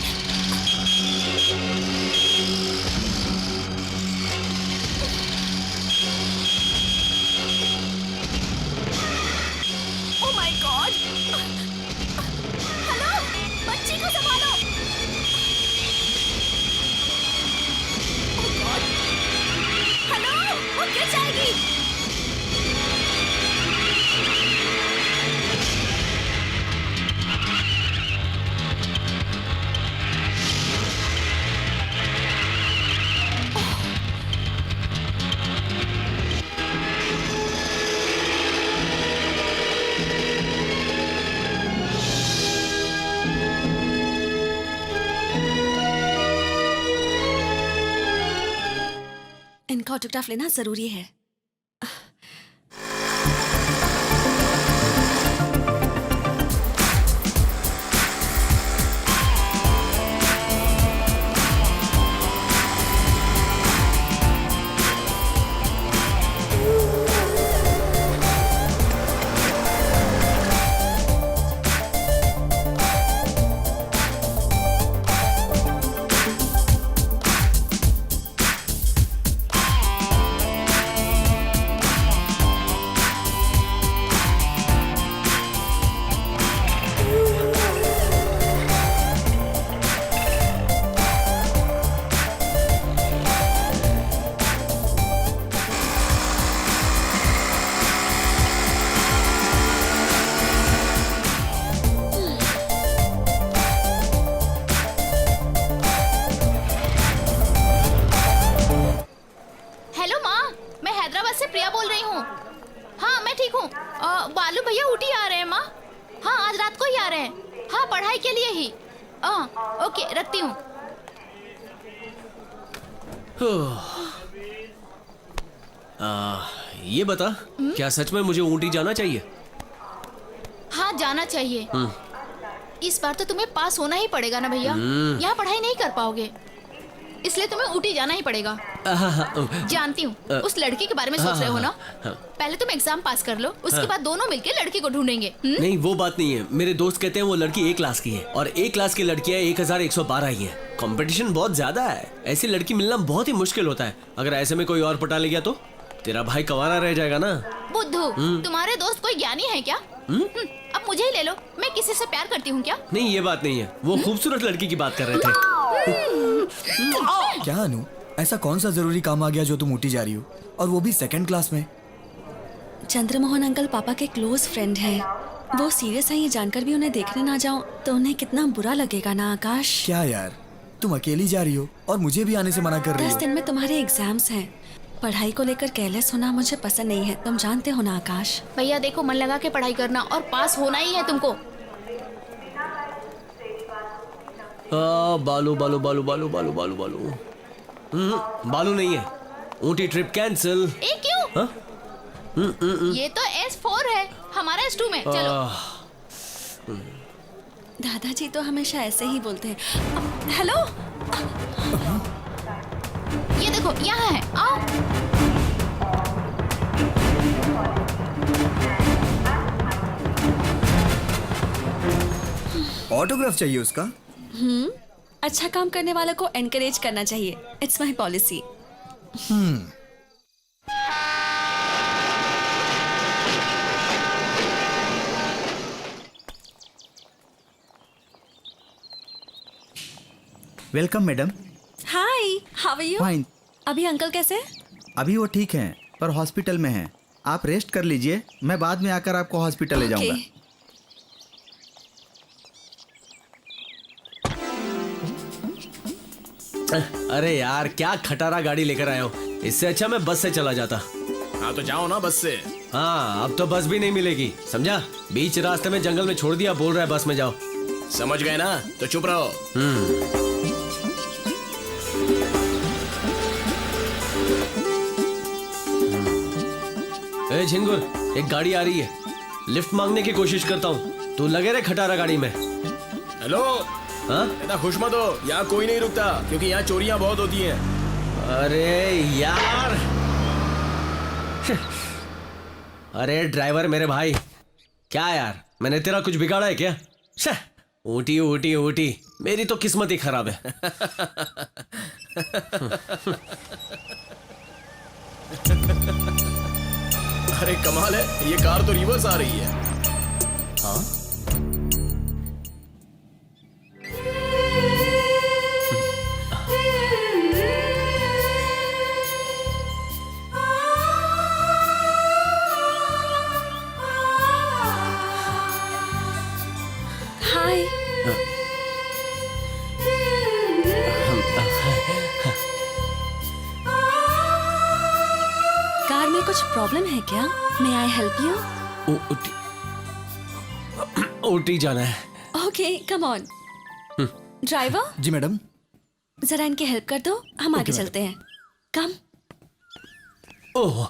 ओह माय गॉड, हेलो बच्ची को संभालो। ओह गॉड, हेलो वो गिर जाएगी। इनका ऑटोग्राफ लेना जरूरी है। हेलो माँ, मैं हैदराबाद से प्रिया बोल रही हूँ। हाँ मैं ठीक हूँ। बालू भैया ऊटी आ रहे हैं माँ। हाँ आज रात को ही आ रहे हैं। हाँ पढ़ाई के लिए ही। ओके रखती हूँ। ये बता, क्या सच में मुझे ऊटी जाना चाहिए? हाँ जाना चाहिए। इस बार तो तुम्हें पास होना ही पड़ेगा ना भैया, यहाँ पढ़ाई नहीं कर पाओगे, इसलिए तुम्हें ऊटी जाना ही पड़ेगा। जानती हूँ उस लड़की के बारे में सोच रहे हो ना। पहले तुम एग्जाम पास कर लो, उसके बाद दोनों मिलके लड़की को ढूंढेंगे। नहीं वो बात नहीं है, मेरे दोस्त कहते हैं वो लड़की A क्लास की है और A क्लास की लड़कियां 1112 ही है। कंपटीशन बहुत ज्यादा है, ऐसी लड़की मिलना बहुत ही मुश्किल होता है। अगर ऐसे में कोई और पटा ले गया तो तेरा भाई कवारा रह जाएगा ना। बुद्धू तुम्हारे दोस्त कोई ज्ञानी है क्या? अब मुझे ही ले लो, मैं किसी से प्यार करती हूँ क्या? नहीं ये बात नहीं है, वो खूबसूरत लड़की की बात कर रहे थे। क्या अनु, ऐसा कौन सा जरूरी काम आ गया जो तुम ऊटी जा रही हो, और वो भी सेकंड क्लास में? चंद्रमोहन अंकल पापा के क्लोज फ्रेंड हैं। वो सीरियस है ये जानकर भी उन्हें देखने ना जाऊं तो उन्हें कितना बुरा लगेगा ना आकाश। क्या यार, तुम अकेली जा रही हो और मुझे भी आने से मना कर रही 10 हो। दिन में तुम्हारे एग्जाम्स हैं। पढ़ाई को लेकर केयरलेस होना मुझे पसंद नहीं है, तुम जानते हो ना आकाश। भैया देखो, मन लगा के पढ़ाई करना और पास होना ही है तुमको। बालू बालू बालू बालू बालू बालू बालू बालू नहीं है, ऊटी ट्रिप कैंसिल। ए क्यों? ये तो S4 है, हमारा S2 में। चलो। दादाजी तो हमेशा ऐसे ही बोलते हैं। हेलो देखो यहाँ है, आओ। ऑटोग्राफ चाहिए उसका? अच्छा काम करने वालों को एनकरेज करना चाहिए, it's my policy. Welcome madam. Hi, how are you? Fine. अभी अंकल कैसे? अभी वो ठीक हैं पर हॉस्पिटल में हैं। आप रेस्ट कर लीजिए, मैं बाद में आकर आपको हॉस्पिटल ले जाऊंगा। अरे यार क्या खटारा गाड़ी लेकर आए हो, इससे अच्छा मैं बस से चला जाता। हाँ तो जाओ ना बस से। हाँ अब तो बस भी नहीं मिलेगी, समझा? बीच रास्ते में जंगल में छोड़ दिया, बोल रहा है बस में जाओ। समझ गए ना, तो चुप रहो। ए झिंगुर, एक गाड़ी आ रही है, लिफ्ट मांगने की कोशिश करता हूँ, तू लगे रे खटारा गाड़ी में। हेलो। हाँ इतना खुश मत हो, यहाँ कोई नहीं रुकता क्योंकि यहाँ चोरियाँ बहुत होती हैं। अरे यार अरे ड्राइवर मेरे भाई, क्या यार मैंने तेरा कुछ बिगाड़ा है क्या? ऊटी ऊटी ऊटी, मेरी तो किस्मत ही खराब है। अरे कमाल है, ये कार तो रिवर्स आ रही है। हाँ हाय। कार में कुछ प्रॉब्लम है क्या? May I help you? Ooty जाना है। Okay, come on. ड्राइवर, जी मैडम। जरा इनकी हेल्प कर दो, हम आगे चलते हैं। कम। ओह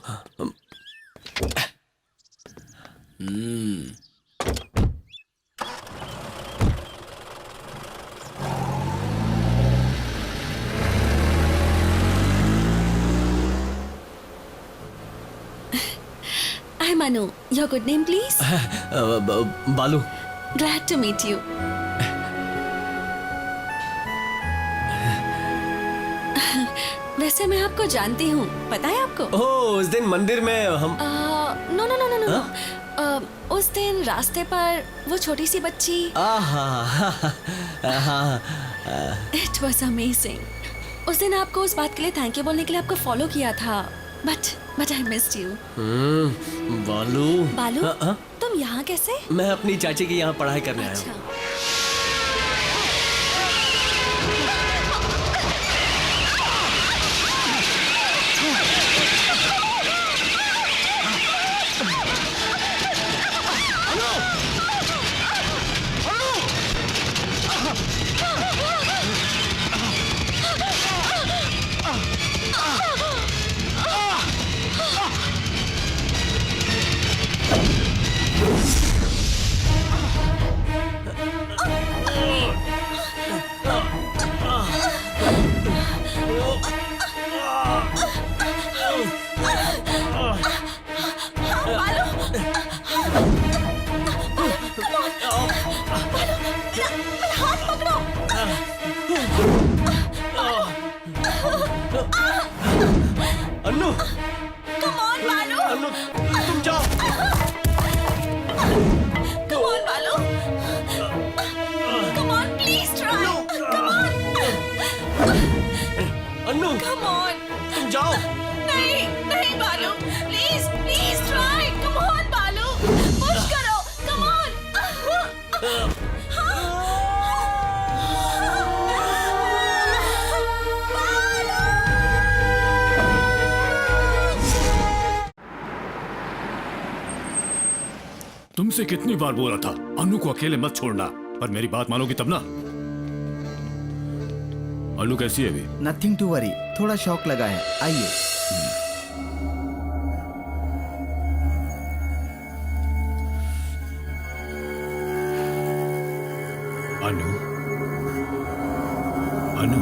Hi Manu, your good name please? बालू। Glad to meet you. वैसे मैं आपको जानती हूँ, पता है आपको? ओह उस दिन मंदिर में हम no no no no no. उस दिन रास्ते पर वो छोटी सी बच्ची। It was amazing. उस दिन आपको उस बात के लिए थैंक यू बोलने के लिए आपको फॉलो किया था, but I missed you. बालू। बालू, हाँ? तुम यहाँ कैसे? मैं अपनी चाची की यहाँ पढ़ाई करने आया हूँ। अच्छा। अन्नू, Come on, बालू। अन्नू तुम जाओ। Come on, बालू। Come on, please try. Come on. Annu Come on. तुम जाओ। नहीं, नहीं बालू। Please, please try. Come on, बालू। Push करो। Come on. तुमसे कितनी बार बोला था अनु को अकेले मत छोड़ना, पर मेरी बात मानोगी तब ना। अनु कैसी है अभी? नथिंग टू वरी, थोड़ा शॉक लगा है। आइए। अनु, अनु,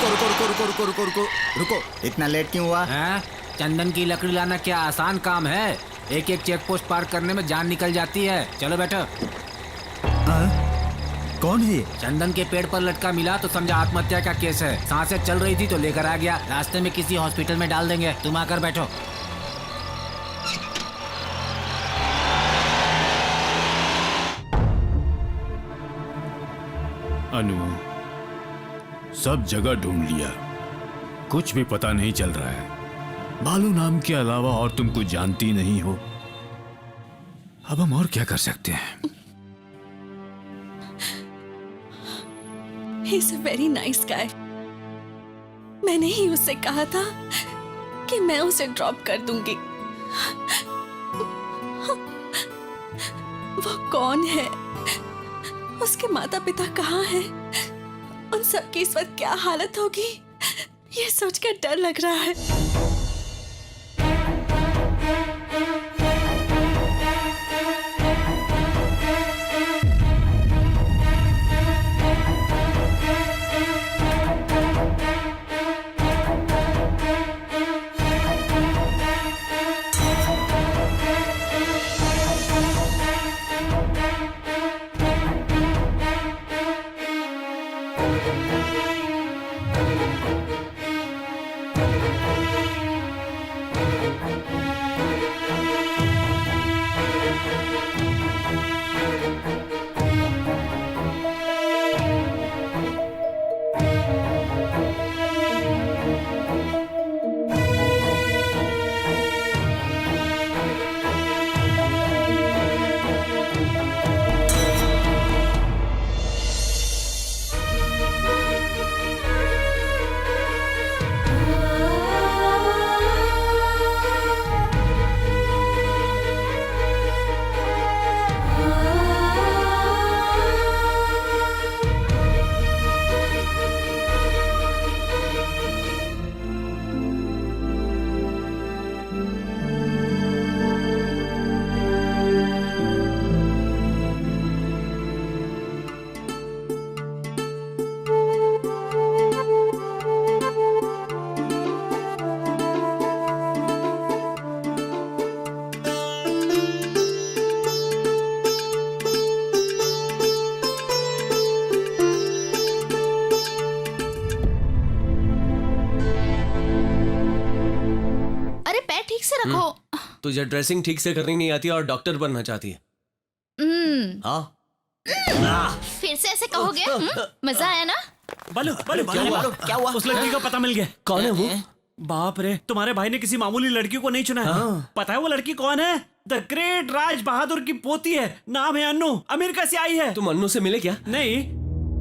रुको रुको रुको रुको रुको रुको रुको रुको, इतना लेट क्यों हुआ? हैं? चंदन की लकड़ी लाना क्या आसान काम है? एक एक चेक पोस्ट पार करने में जान निकल जाती है। चलो बैठो। कौन है ये? चंदन के पेड़ पर लटका मिला तो समझा आत्महत्या का केस है। सांसें चल रही थी तो लेकर आ गया, रास्ते में किसी हॉस्पिटल में डाल देंगे। तुम आकर बैठो। अनु, सब जगह ढूंढ लिया, कुछ भी पता नहीं चल रहा है। बालू नाम के अलावा और तुम कुछ जानती नहीं हो। अब हम और क्या कर सकते हैं? He's a very nice guy. मैंने ही उससे कहा था कि मैं उसे ड्रॉप कर दूंगी। वो कौन है? उसके माता पिता कहाँ हैं? उन सब की इस वक्त क्या हालत होगी? ये सोचकर डर लग रहा है। तुझे ड्रेसिंग ठीक से करनी नहीं आती और डॉक्टर बनना चाहती है। हाँ, फिर से ऐसे कहोगे? मजा आया ना? बालू बालू बालू क्या हुआ? उस लड़की का पता मिल गया। कौन है वो? बाप रे, तुम्हारे भाई ने किसी मामूली लड़की को नहीं चुना है। पता है वो लड़की कौन है? द ग्रेट राज बहादुर की पोती है। नाम है अन्नू, अमेरिका से आई है। तुम अन्नू से मिले क्या? नहीं,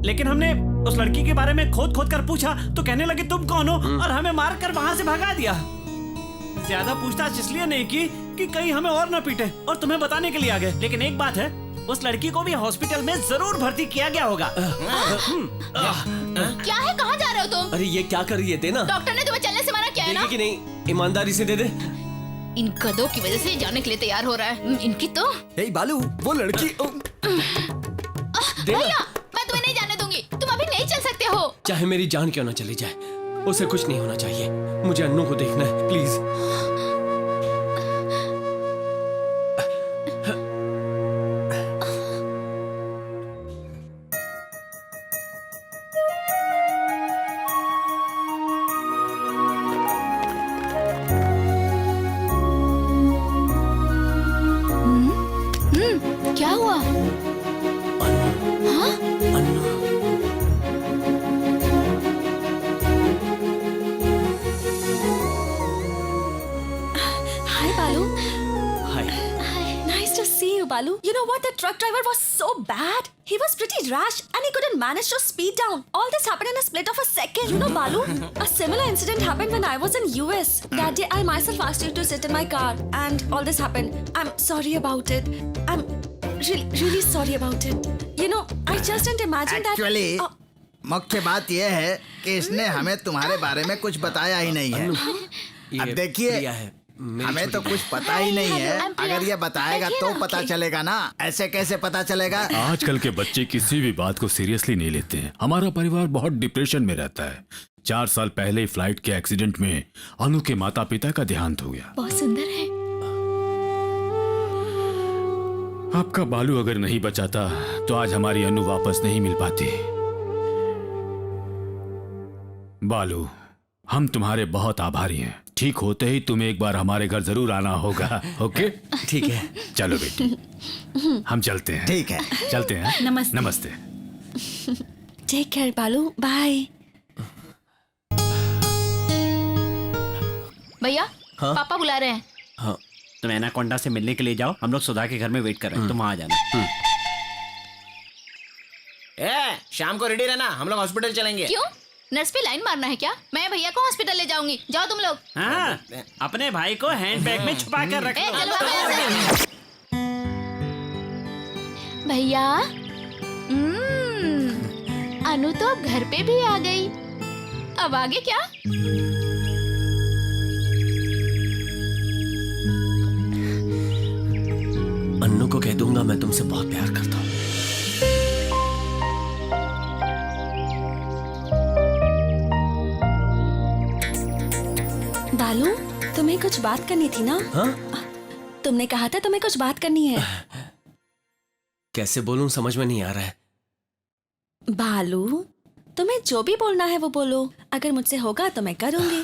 लेकिन हमने उस लड़की के बारे में खोद खोद कर पूछा तो कहने लगे तुम कौन हो और हमें मार कर वहाँ से भगा दिया। ज्यादा पूछताछ इसलिए नहीं की कि कहीं हमें और न पीटे और तुम्हें बताने के लिए आ गए। लेकिन एक बात है, उस लड़की को भी हॉस्पिटल में जरूर भर्ती किया गया होगा। क्या है, कहाँ जा रहे हो तुम? अरे ये क्या कर रही है? देना। डॉक्टर ने तुम्हें चलने से मना किया है ना? कि नहीं, ईमानदारी से दे दे। इन गधों की वजह से जाने के लिए तैयार हो रहा है। इनकी तो हे बालू, वो लड़की भैया, मैं तुम्हें नहीं जाने दूंगी। तुम अभी नहीं चल सकते हो। चाहे मेरी जान क्यों ना चली जाए, उसे कुछ नहीं होना चाहिए। मुझे अन्नू को देखना है, प्लीज। क्या हुआ? हाँ? Hi, Balu. Hi. Nice to see you, Balu. You know what? The truck driver was so bad. He was pretty rash and he couldn't manage to speed down. All this happened in a split of a second. You know, Balu, a similar incident happened when I was in US. That day, I myself asked you to sit in my car and all this happened. I'm sorry about it. I'm really sorry about it. You know, I just didn't imagine that. Actually, मुख्य बात यह है कि इसने हमें तुम्हारे बारे में कुछ बताया ही नहीं है। अब देखिए, हमें तो कुछ पता ही नहीं है। अगर ये बताएगा तो पता चलेगा ना, ऐसे कैसे पता चलेगा? आजकल के बच्चे किसी भी बात को सीरियसली नहीं लेते हैं। हमारा परिवार बहुत डिप्रेशन में रहता है। 4 साल पहले ही फ्लाइट के एक्सीडेंट में अनु के माता पिता का देहांत हो गया। बहुत सुंदर है। आपका बालू अगर नहीं बचाता तो आज हमारी अनु वापस नहीं मिल पाती। बालू, हम तुम्हारे बहुत आभारी हैं। ठीक होते ही तुम्हें एक बार हमारे घर जरूर आना होगा। ओके? ठीक है। चलो बेटी, हम चलते हैं। ठीक है। चलते हैं। नमस्ते। नमस्ते। टेक केयर बालू, बाय। भैया, पापा बुला रहे हैं। हाँ। तुम एनाकोंडा से मिलने के लिए जाओ, हम लोग सुधा के घर में वेट कर रहे हैं, तुम वहां आ जाना। शाम को रेडी रहना, हम लोग हॉस्पिटल चलेंगे। क्यों? नर्स पे लाइन मारना है क्या? मैं भैया को हॉस्पिटल ले जाऊंगी, जाओ तुम लोग। हाँ, अपने भाई को हैंड बैग में छुपा कर रख ए, लो। चलो भैया। भैया, अनु तो अब घर पे भी आ गई। अब आगे क्या? अन्नू को कह दूंगा मैं तुमसे बहुत प्यार करता हूँ। बालू, तुम्हें कुछ बात करनी थी ना? हाँ? तुमने कहा था तुम्हें कुछ बात करनी है। कैसे बोलूं समझ में नहीं आ रहा है। बालू, तुम्हें जो भी बोलना है वो बोलो। अगर मुझसे होगा तो मैं करूंगी,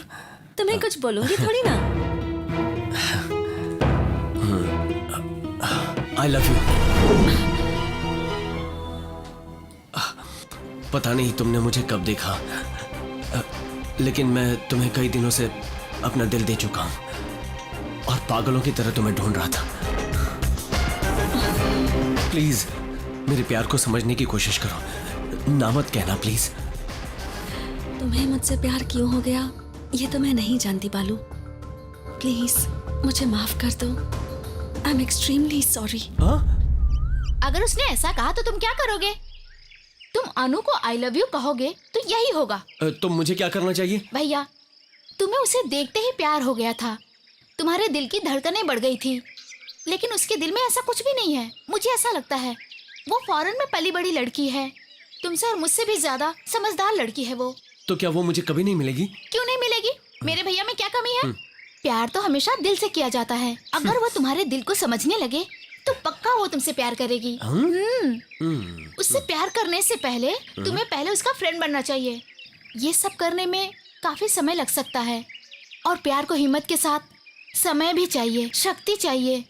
तुम्हें कुछ बोलूंगी थोड़ी ना। आई लव यू। पता नहीं तुमने मुझे कब देखा, लेकिन मैं तुम्हें कई दिनों से अपना दिल दे चुका हूं और पागलों की तरह तुम्हें ढूंढ रहा था। प्लीज मेरे प्यार को समझने की कोशिश करो, ना मत कहना प्लीज। तुम्हें मुझसे प्यार क्यों हो गया ये तो मैं नहीं जानती बालू। प्लीज मुझे माफ कर दो। I am extremely sorry. अगर उसने ऐसा कहा तो तुम क्या करोगे? तुम अनु को आई लव यू कहोगे तो यही होगा। तो मुझे क्या करना चाहिए? भैया, तुम्हें उसे देखते ही प्यार हो गया था, तुम्हारे दिल की धड़कनें बढ़ गई थी, लेकिन उसके दिल में ऐसा कुछ भी नहीं है। मुझे ऐसा लगता है वो फॉरेन में पली बड़ी लड़की है, तुमसे और मुझसे भी ज्यादा समझदार लड़की है वो। तो क्या वो मुझे कभी नहीं मिलेगी? क्यों नहीं मिलेगी? मेरे भैया में क्या कमी है? प्यार तो हमेशा दिल से किया जाता है। अगर वो तुम्हारे दिल को समझने लगे तो पक्का वो तुमसे प्यार करेगी। उससे प्यार करने से पहले तुम्हें पहले उसका फ्रेंड बनना चाहिए। ये सब करने में काफी समय लग सकता है, और प्यार को हिम्मत के साथ समय भी चाहिए, शक्ति चाहिए,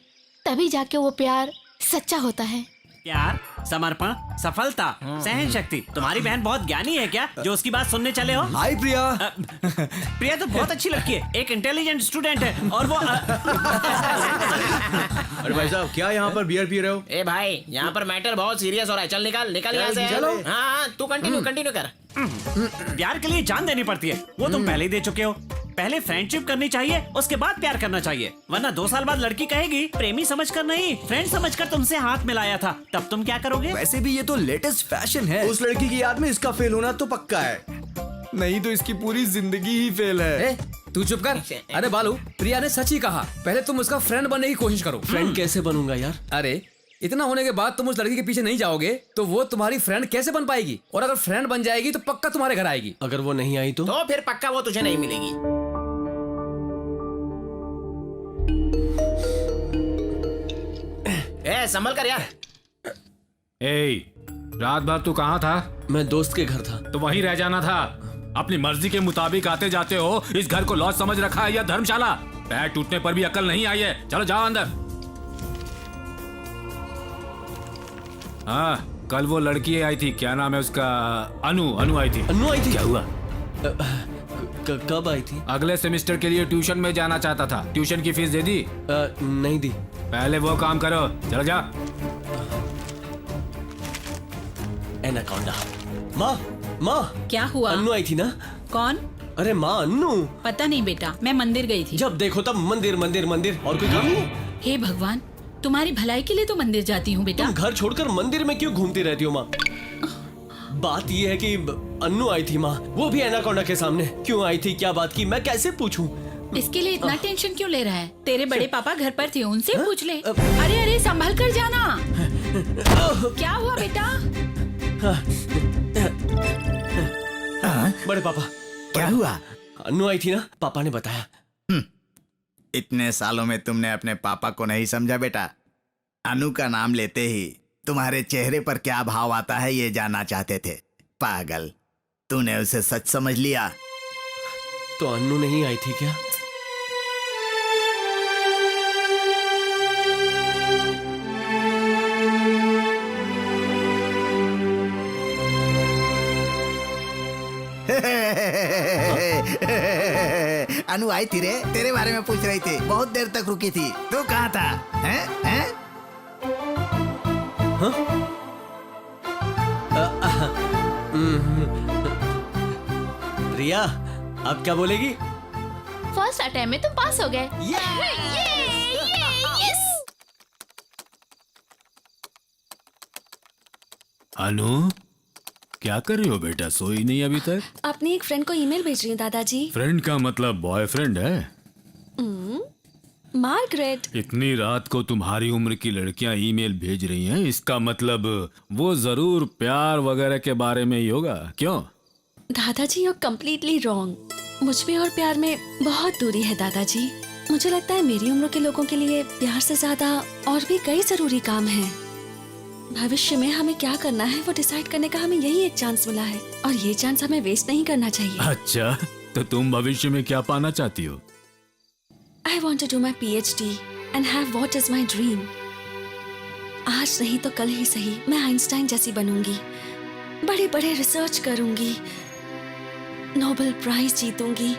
तभी जाके वो प्यार सच्चा होता है। प्यार, समर्पण, सफलता, सहन शक्ति। तुम्हारी बहन बहुत ज्ञानी है क्या जो उसकी बात सुनने चले हो? हाय प्रिया। प्रिया तो बहुत अच्छी लड़की है, एक इंटेलिजेंट स्टूडेंट है, और वो अरे भाई साहब, क्या यहाँ पर बियर पी रहे हो? ए भाई, यहाँ पर मैटर बहुत सीरियस हो रहा है। चल निकाल यहाँ से। चलो। हाँ, तू कंटिन्यू कर। प्यार के लिए जान देनी पड़ती है, वो तुम पहले ही दे चुके हो। पहले फ्रेंडशिप करनी चाहिए, उसके बाद प्यार करना चाहिए, वरना 2 साल बाद लड़की कहेगी प्रेमी समझकर नहीं, फ्रेंड समझकर तुमसे हाथ मिलाया था, तब तुम क्या करोगे? वैसे भी ये तो लेटेस्ट फैशन है। उस लड़की की याद में इसका फेल होना तो पक्का है, नहीं तो इसकी पूरी जिंदगी ही फेल है। तू चुप कर। अरे बालू, प्रिया ने सच ही कहा, पहले तुम उसका फ्रेंड बनने की कोशिश करो। फ्रेंड कैसे बनूंगा यार? अरे इतना होने के बाद तुम उस लड़की के पीछे नहीं जाओगे तो वो तुम्हारी फ्रेंड कैसे बन पाएगी? और अगर फ्रेंड बन जाएगी तो पक्का तुम्हारे घर आएगी। अगर वो नहीं आई तो फिर पक्का वो तुझे नहीं मिलेगी। ए, संभल कर यार। रात भर तू कहाँ था? मैं दोस्त के घर था। तो वहीं रह जाना था। अपनी मर्जी के मुताबिक आते जाते हो। इस घर को लॉज समझ रखा है या धर्मशाला? पैर टूटने पर भी अकल नहीं आई है। चलो जाओ अंदर। हाँ, कल वो लड़की आई थी, क्या नाम है उसका? अनु आई थी। अनु आई थी? क्या हुआ? कब आई थी? अगले सेमेस्टर के लिए ट्यूशन में जाना चाहता था। ट्यूशन की फीस दे दी? नहीं दी। पहले वो काम करो, चलो जा। एनाकोंडा। माँ क्या हुआ? अन्नू आई थी ना? कौन? अरे माँ, अन्नू। पता नहीं बेटा, मैं मंदिर गई थी। जब देखो तब मंदिर मंदिर मंदिर, और कोई काम नहीं? हे भगवान, तुम्हारी भलाई के लिए तो मंदिर जाती हूँ बेटा। तुम घर छोड़कर मंदिर में क्यों घूमती रहती हो माँ? बात ये है कि अन्नू आई थी माँ, वो भी एनाकोंडा के सामने। क्यों आई थी, क्या बात की, मैं कैसे पूछूं? इसके लिए इतना टेंशन क्यों ले रहा है? तेरे बड़े पापा घर पर थे, उनसे पूछ ले। अरे संभल कर जाना। क्या हुआ बेटा? बड़े पापा, क्या हुआ? अन्नू आई थी ना, पापा ने बताया। इतने सालों में तुमने अपने पापा को नहीं समझा बेटा। अनु का नाम लेते ही तुम्हारे चेहरे पर क्या भाव आता है ये जानना चाहते थे। पागल, तूने उसे सच समझ लिया। तो अन्नू नहीं आई थी क्या? अनु आई थी रे, तेरे बारे में पूछ रही थी। बहुत देर तक रुकी थी। तू कहाँ था? हैं? हैं? रिया, अब क्या बोलेगी? फर्स्ट अटेम्प्ट में तुम पास हो गए। अनु, क्या कर रही हो बेटा? सोई नहीं अभी तक? अपनी एक फ्रेंड को ईमेल भेज रही हूँ दादाजी। फ्रेंड का मतलब बॉयफ्रेंड है? मार्गरेट। इतनी रात को तुम्हारी उम्र की लड़कियां ईमेल भेज रही हैं, इसका मतलब वो जरूर प्यार वगैरह के बारे में ही होगा। क्यों? दादाजी यू कम्प्लीटली रॉन्ग। मुझ में और प्यार में बहुत दूरी है दादाजी। मुझे लगता है मेरी उम्र के लोगों के लिए प्यार से ज्यादा और भी कई जरूरी काम हैं। भविष्य में हमें क्या करना है वो डिसाइड करने का हमें यही एक चांस मिला है और ये चांस हमें वेस्ट नहीं करना चाहिए। अच्छा, तो तुम भविष्य में क्या पाना चाहती हो? I want to do my PhD and have what is my dream. आज नहीं तो कल ही सही मैं आइंस्टाइन जैसी बनूंगी, बड़े बड़े रिसर्च करूंगी, नोबेल प्राइज जीतूंगी।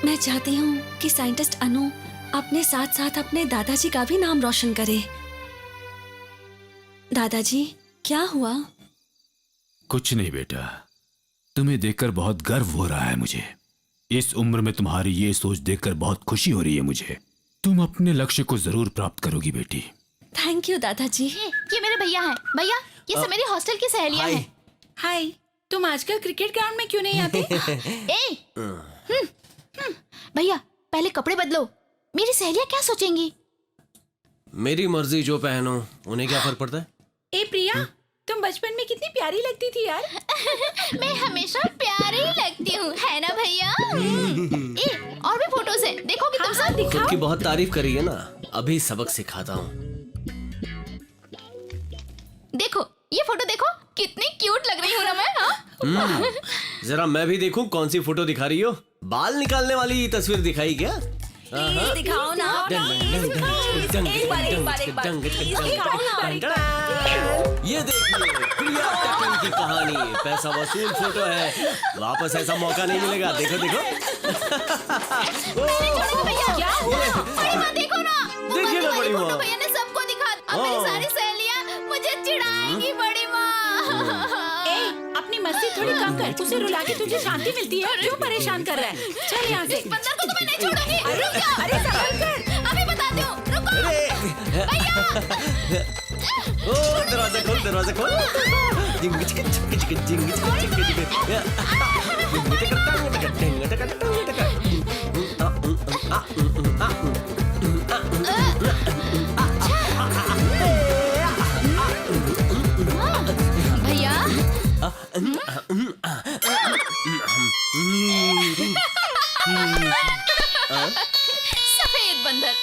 मैं चाहती हूँ कि साइंटिस्ट अनु अपने साथ साथ अपने दादाजी का भी नाम रोशन करे। दादाजी, क्या हुआ? कुछ नहीं बेटा, तुम्हें देखकर बहुत गर्व हो रहा है मुझे। इस उम्र में तुम्हारी ये सोच देखकर बहुत खुशी हो रही है मुझे। तुम अपने लक्ष्य को जरूर प्राप्त करोगी बेटी। थैंक यू दादाजी। ये मेरे भैया हैं। भैया, ये सब मेरी हॉस्टल की सहेलियां हैं। हाय, तुम आजकल क्रिकेट ग्राउंड में क्यों नहीं आते? भैया, पहले कपड़े बदलो। मेरी सहेलियां क्या सोचेंगी? मेरी मर्जी, जो पहनो, उन्हें क्या फर्क पड़ता है? ए प्रिया, तुम बचपन में कितनी प्यारी लगती थी यार। मैं हमेशा प्यारी लगती हूँ, है ना भैया? और भी फोटोज हैं, देखोगे तुम सब? खुद की बहुत तारीफ करी है ना, अभी सबक सिखाता हूँ। देखो, ये फोटो देखो, कितनी क्यूट लग रही हूँ ना मैं? हाँ? जरा मैं भी देखूं कौन सी फोटो दिखा रही हो। बाल निकालने वाली तस्वीर दिखाई क्या? दिखाओ ना। ये देखिए, प्रिया टकन की कहानी। पैसा वसूल फोटो है, वापस ऐसा मौका नहीं मिलेगा। देखो देखो। क्या हुआ? बड़ी माँ देखो ना। देखिए ना बड़ी माँ। भैया ने सबको दिखा। अब मेरी सारी सहेलियां मुझे चिढ़ाएंगी बड़ी माँ। अपनी मस्ती थोड़ी कम कर। उसे रुला के तुझे शांति मिलती है। क्यों परेशान कर रहा है? चल यहाँ से। इस बंदर को तो मैं नहीं छोड़ूंगी। रुक जा। अरे संभल कर। अभी बताती हूँ। रुको। भैया। ओ, दरवाजा खोल, दरवाजा खोल। जिंग चिक चिक चिक जिंग चिक चिक भैया। सफेद बंदर।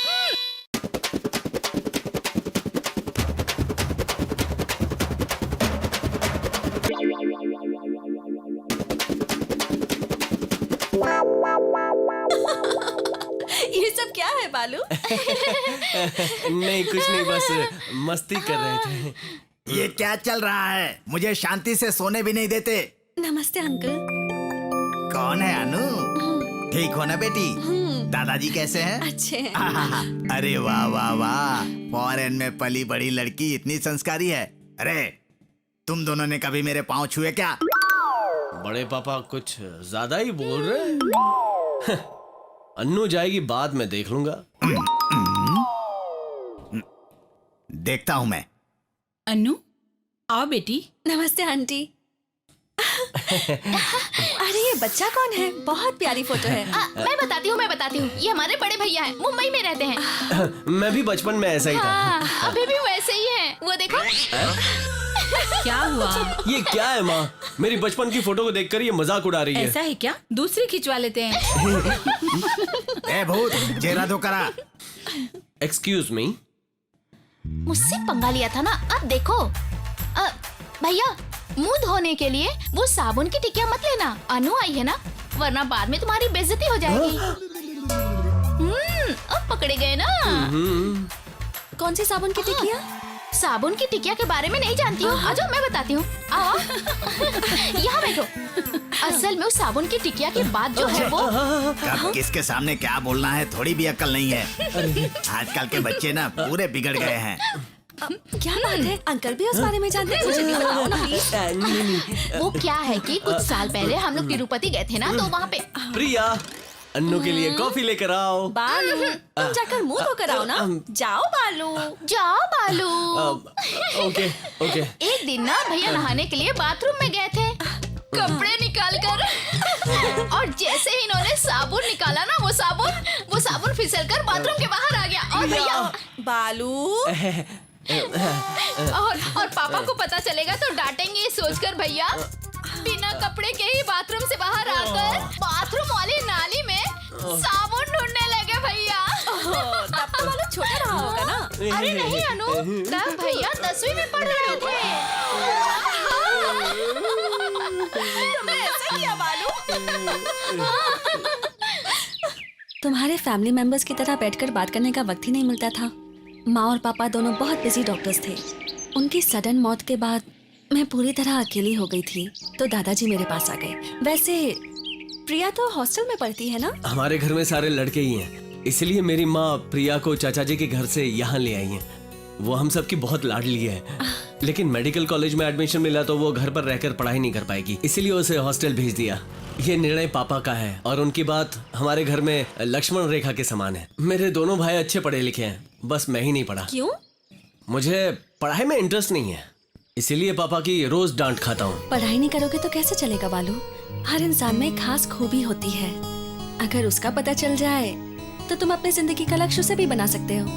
ये सब क्या है बालू? नहीं, कुछ नहीं, बस मस्ती कर रहे थे। ये क्या चल रहा है? मुझे शांति से सोने भी नहीं देते। नमस्ते अंकल। कौन है अनु? ठीक हो ना बेटी? दादाजी कैसे हैं? अच्छे हैं। अरे वाह वाह वाह, फॉरेन में पली बड़ी लड़की इतनी संस्कारी है। अरे तुम दोनों ने कभी मेरे पाँव छुए क्या? बड़े पापा कुछ ज्यादा ही बोल रहे हैं। अन्नू जाएगी बाद में देख लूंगा। देखता हूँ मैं। अन्नू, आओ बेटी। नमस्ते आंटी। अरे ये बच्चा कौन है? बहुत प्यारी फोटो है। मैं बताती हूँ। ये हमारे बड़े भैया हैं, मुंबई में रहते हैं। मैं भी बचपन में ऐसा ही था। हाँ, अभी भी वैसे ही हैं। वो देखो। क्या हुआ? ये क्या है माँ? मेरी बचपन की फोटो को देखकर ये मजाक उड़ा रही है। ऐसा है क्या? दूसरी खिंचवा लेते हैं। ए भूत, चेहरा दो करा। Excuse me. मुझसे पंगा लिया था ना, अब देखो। भैया, मुंह धोने के लिए वो साबुन की टिकिया मत लेना। अनु आई है ना, वरना बाद में तुम्हारी बेइज्जती हो जाएगी। अब पकड़े गए ना। कौन सी साबुन की टिकिया? साबुन की टिकिया के बारे में नहीं जानती हूँ। आ जाओ, मैं बताती हूँ। आओ यहाँ बैठो। असल में उस साबुन की टिकिया की बात जो है वो कब किसके सामने क्या बोलना है थोड़ी भी अक्ल नहीं है। आजकल के बच्चे ना पूरे बिगड़ गए हैं। क्या बात है? अंकल भी उस बारे में जानते हैं? मुझे भी बताओ ना प्लीज। वो क्या है कि कुछ साल पहले हम लोग तिरुपति गए थे ना, तो वहाँ पे प्रिया, अन्नू के लिए कॉफी लेकर आओ। बालू, तुम जाकर मुंह धोकर आओ ना। जाओ बालू। जाओ बालू। Okay okay. एक दिन ना भैया नहाने के लिए बाथरूम में गए थे, कपड़े निकाल कर और जैसे ही इन्होंने साबुन निकाला ना, वो साबुन फिसलकर बाथरूम के बाहर आ गया। और भैया बालू और पापा को पता चलेगा तो डांटेंगे, ये सोचकर भैया बिना कपड़े के ही बाथरूम से बाहर आकर बाथरूम वाली नाली में साबुन ढूंढने लगे भैया। तब तो बालू छोटा रहा होगा ना। अरे नहीं अनु, तब भैया 10वीं में पढ़ रहे थे। तुमने ऐसा किया बालू? तुम्हारे फैमिली मेंबर्स की तरह बैठकर बात करने का वक्त ही नहीं मिलता था। माँ और पापा दोनों बहुत बिजी डॉक्टर्स थे। उनकी सडन मौत के बाद मैं पूरी तरह अकेली हो गई थी, तो दादाजी मेरे पास आ गए। वैसे प्रिया तो हॉस्टल में पढ़ती है ना? हमारे घर में सारे लड़के ही हैं, इसलिए मेरी माँ प्रिया को चाचा जी के घर से यहाँ ले आई हैं। वो हम सबकी बहुत लाडली है, लेकिन मेडिकल कॉलेज में एडमिशन मिला तो वो घर पर रहकर पढ़ाई नहीं कर पाएगी, इसीलिए उसे हॉस्टल भेज दिया। ये निर्णय पापा का है और उनकी बात हमारे घर में लक्ष्मण रेखा के समान है। मेरे दोनों भाई अच्छे पढ़े लिखे हैं, बस मैं ही नहीं पढ़ा। क्यों? मुझे पढ़ाई में इंटरेस्ट नहीं है, इसीलिए पापा की रोज डांट खाता हूँ। पढ़ाई नहीं करोगे तो कैसे चलेगा बालू? हर इंसान में एक खास खूबी होती है, अगर उसका पता चल जाए तो तुम अपनी जिंदगी का लक्ष्य उसे भी बना सकते हो।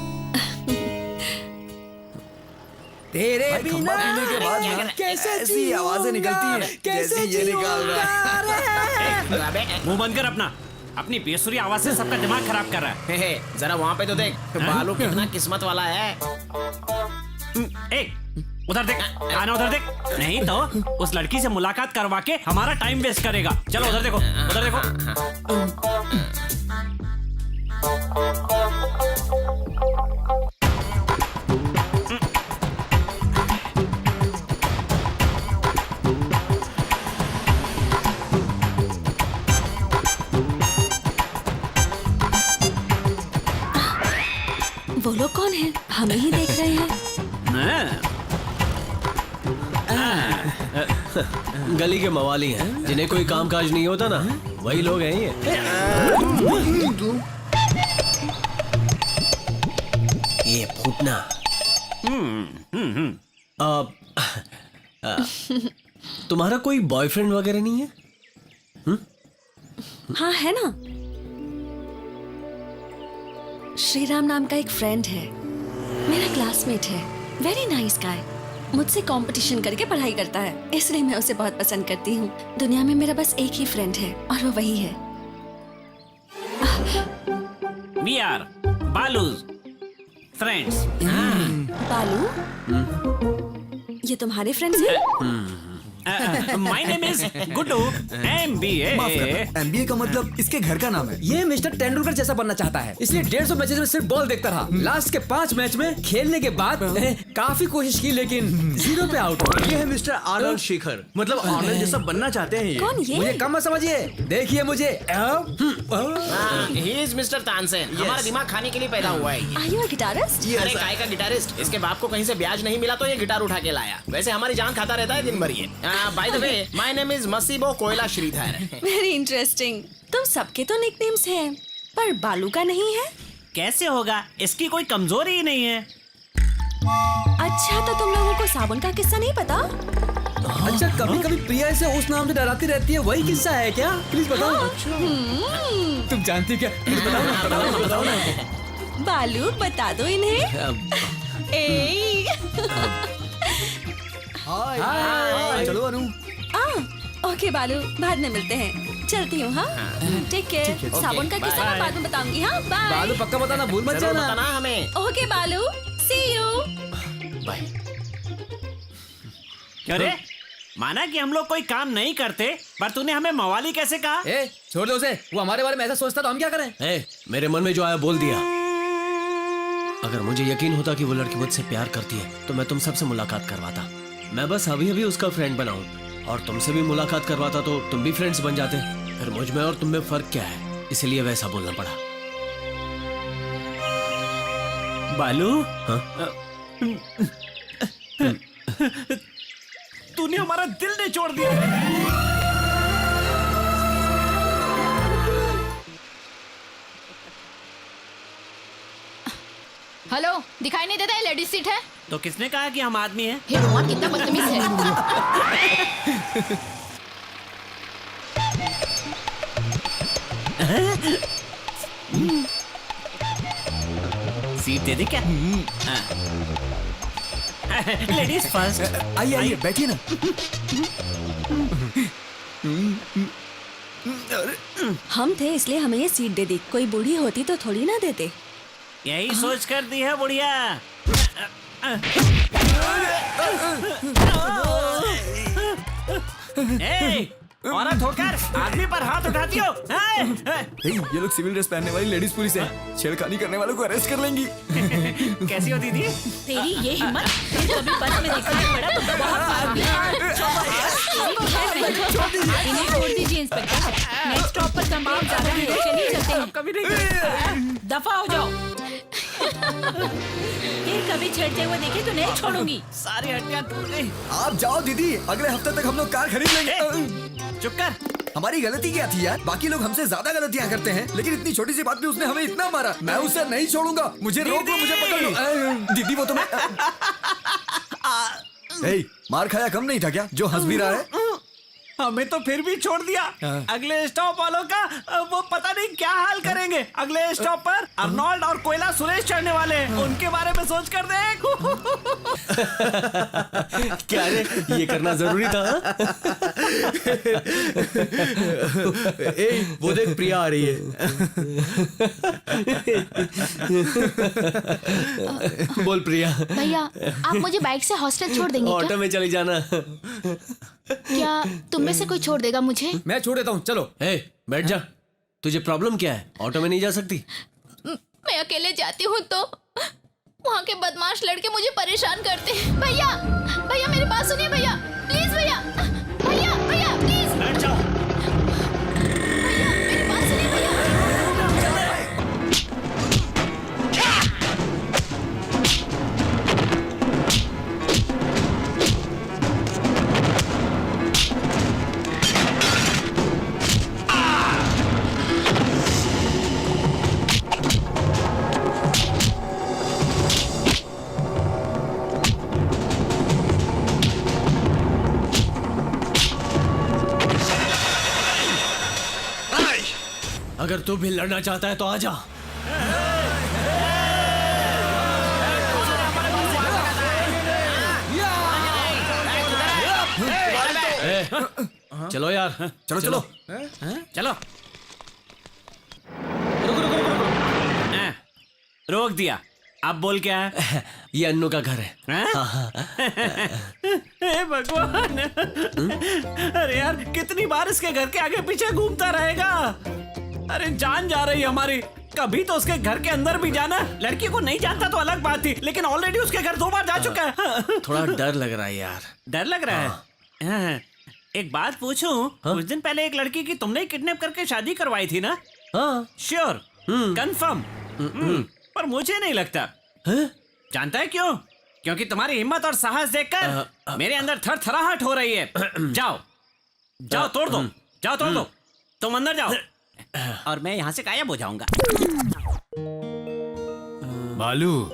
तेरे बिना के बाद ना कैसे ऐसी आवाजें निकलती हैं कैसे ये निकाल रहा है। मुंह बंद कर अपना। अपनी बेसुरी आवाज से सबका दिमाग खराब कर रहा है। जरा वहाँ पे तो देख, बालू कितना किस्मत वाला है। उधर देख, आना उधर देख। नहीं तो उस लड़की से मुलाकात करवा के हमारा टाइम वेस्ट करेगा। चलो उधर देखो, उधर देखो। वो लोग कौन हैं? हमें ही देख रहे हैं। गली के मवाली हैं, जिन्हें कोई काम काज नहीं होता ना, वही लोग हैं ये। ये फूटना। तुम्हारा कोई बॉयफ्रेंड वगैरह नहीं है? हाँ है ना, श्रीराम नाम का एक फ्रेंड है, मेरा क्लासमेट है। Very nice guy. मुझसे कंपटीशन करके पढ़ाई करता है, इसलिए मैं उसे बहुत पसंद करती हूँ। दुनिया में मेरा बस एक ही फ्रेंड है और वो वही है। We are Balu's friends. बालू, ये तुम्हारे फ्रेंड्स हैं? My name is Guddu, MBA. MBA का मतलब इसके घर का नाम है। ये मिस्टर तेंदुलकर जैसा बनना चाहता है, इसलिए 150 मैचेस में सिर्फ बॉल देखता रहा। लास्ट के 5 मैच में खेलने के बाद काफी कोशिश की, लेकिन 0 पे आउट हो। ये है मिस्टर आनंद शेखर, मतलब आनंद जैसा बनना चाहते हैं ये। कौन ये? मुझे कम मत समझिए, देखिए मुझे। He is mister Tansen. हमारा दिमाग खाने के लिए पैदा हुआ है ये। Are you a guitarist? अरे काय का गिटारिस्ट? इसके बाप को कहीं से ब्याज नहीं मिला तो ये गिटार उठा के लाया। वैसे हमारी जान खाता रहता है दिन भर ये। By the way, my name is मसीबो कोयला श्रीधर। Very interesting. तुम सबके तो निकनेम्स हैं, पर बालू का नहीं है। कैसे होगा? इसकी कोई कमजोरी ही नहीं है। अच्छा, तो तुम लोगों को साबुन का किस्सा नहीं पता? अच्छा, कभी कभी प्रिया इसे उस नाम से डराती रहती है, वही किस्सा है क्या? प्लीज बताओ। तुम जानती क्या? प्लीज बताओ ना। बालू, बता दो इन्हें। हाय चलो अनु। ओके बालू, बाद में मिलते हैं। चलती हूँ। हाँ, टेक केयर। साबुन का किस्सा मैं बाद में बताऊंगी। हाँ, बाय। बालू पक्का बताना, भूल मत जरूर जाना। बताना हमें। ओके बालू, सी यू। बाय। क्या रे? माना कि हम लोग कोई काम नहीं करते, पर तूने हमें मवाली कैसे कहा? ए, छोड़ दो उसे। वो हमारे बारे में ऐसा सोचता तो हम क्या करें? मेरे मन में जो आया बोल दिया। अगर मुझे यकीन होता कि वो लड़की मुझसे प्यार करती है तो मैं तुम सबसे मुलाकात करवाता। मैं बस अभी अभी उसका फ्रेंड बना हूँ और तुमसे भी मुलाकात करवाता तो तुम भी फ्रेंड्स बन जाते। फिर मुझ में और तुम में फर्क क्या है, इसलिए वैसा बोलना पड़ा। बालू, हाँ? तूने हमारा दिल निचोड़ दिया। हेलो, दिखाई नहीं देता? ये लेडीज सीट है। तो किसने कहा कि हम आदमी हैं? हे रोमान, कितना बदतमीज है। सीट दे दी क्या? Ladies first. आइए आइए, बैठिए ना। हम थे इसलिए हमें ये सीट दे दी। कोई बूढ़ी होती तो थोड़ी ना देते। यही सोच कर दी है बुढ़िया। औरत होकर आदमी पर हाथ उठाती हो? ये लोग सिविल ड्रेस पहनने वाली लेडीज पुलिस है। छेड़खानी करने वालों को अरेस्ट कर लेंगी। कैसी हो दीदी? तेरी ये हिम्मत, कभी बस में दिखाई पड़ा तो बहुत मार दिया। इन्हें छोड़ दीजिए इंस्पेक्टर। नेक्स्ट स्टॉप पर कंप्लेंट ज्यादा है तो चलिए चलते हैं। कभी नहीं। दफा हो जाओ। फिर कभी छेड़ते हुए देखे तो नहीं छोड़ूंगी। सारी हड्डियां टूट गई। आप जाओ दीदी, अगले हफ्ते तक हम लोग कार खरीद लेंगे। चुप कर। हमारी गलती क्या थी यार? बाकी लोग हमसे ज्यादा गलतियां करते हैं, लेकिन इतनी छोटी सी बात पे उसने हमें इतना मारा। मैं उसे नहीं छोड़ूंगा। मुझे रोक लो, मुझे पकड़ लो। दीदी वो तो मैं मार खाया कम नहीं था क्या जो हंस भी रहा है? हमें तो फिर भी छोड़ दिया। अगले स्टॉप वालों का वो पता नहीं क्या हाल करेंगे। अगले स्टॉप पर अर्नोल्ड और कोयला सुरेश चढ़ने वाले हैं। उनके बारे में सोच कर देख। क्या रे, ये करना जरूरी था? वो देख प्रिया आ रही है। बोल प्रिया। भैया, आप मुझे बाइक से हॉस्टल छोड़ देंगे ऑटो क्या? में चली जाना। क्या तुम में से कोई छोड़ देगा मुझे? मैं छोड़ देता हूँ, चलो। बैठ जा। तुझे प्रॉब्लम क्या है? ऑटो में नहीं जा सकती? मैं अकेले जाती हूँ तो वहाँ के बदमाश लड़के मुझे परेशान करते हैं। भैया, भैया मेरी बात सुनिए भैया, प्लीज भैया, भैया, भैया प्लीज। बैठ जाओ। भैया मेरी बात सुनिए भैया। अगर तू भी लड़ना चाहता है तो आ जा। चलो यार, चलो चलो चलो। रोक दिया। अब बोल क्या है? ये अन्नू का घर है। हे भगवान। अरे यार, कितनी बार इसके घर के आगे पीछे घूमता रहेगा? अरे जान जा रही हमारी। कभी तो उसके घर के अंदर भी जाना। लड़की को नहीं जानता तो अलग बात थी, लेकिन ऑलरेडी उसके घर 2 बार जा चुका है। थोड़ा डर लग रहा है यार। डर लग रहा है? हाँ। एक बात पूछूं? कुछ दिन पहले एक लड़की की तुमने किडनैप करके शादी करवाई थी ना? हाँ। श्योर? कंफर्म? पर मुझे नहीं लगता। जानता है क्यों? क्योंकि तुम्हारी हिम्मत और साहस देखकर मेरे अंदर थरथराहट हो रही है। जाओ जाओ, तोड़ दो। जाओ तोड़ दो। तुम अंदर जाओ और मैं यहाँ से गायब हो जाऊंगा। बालू,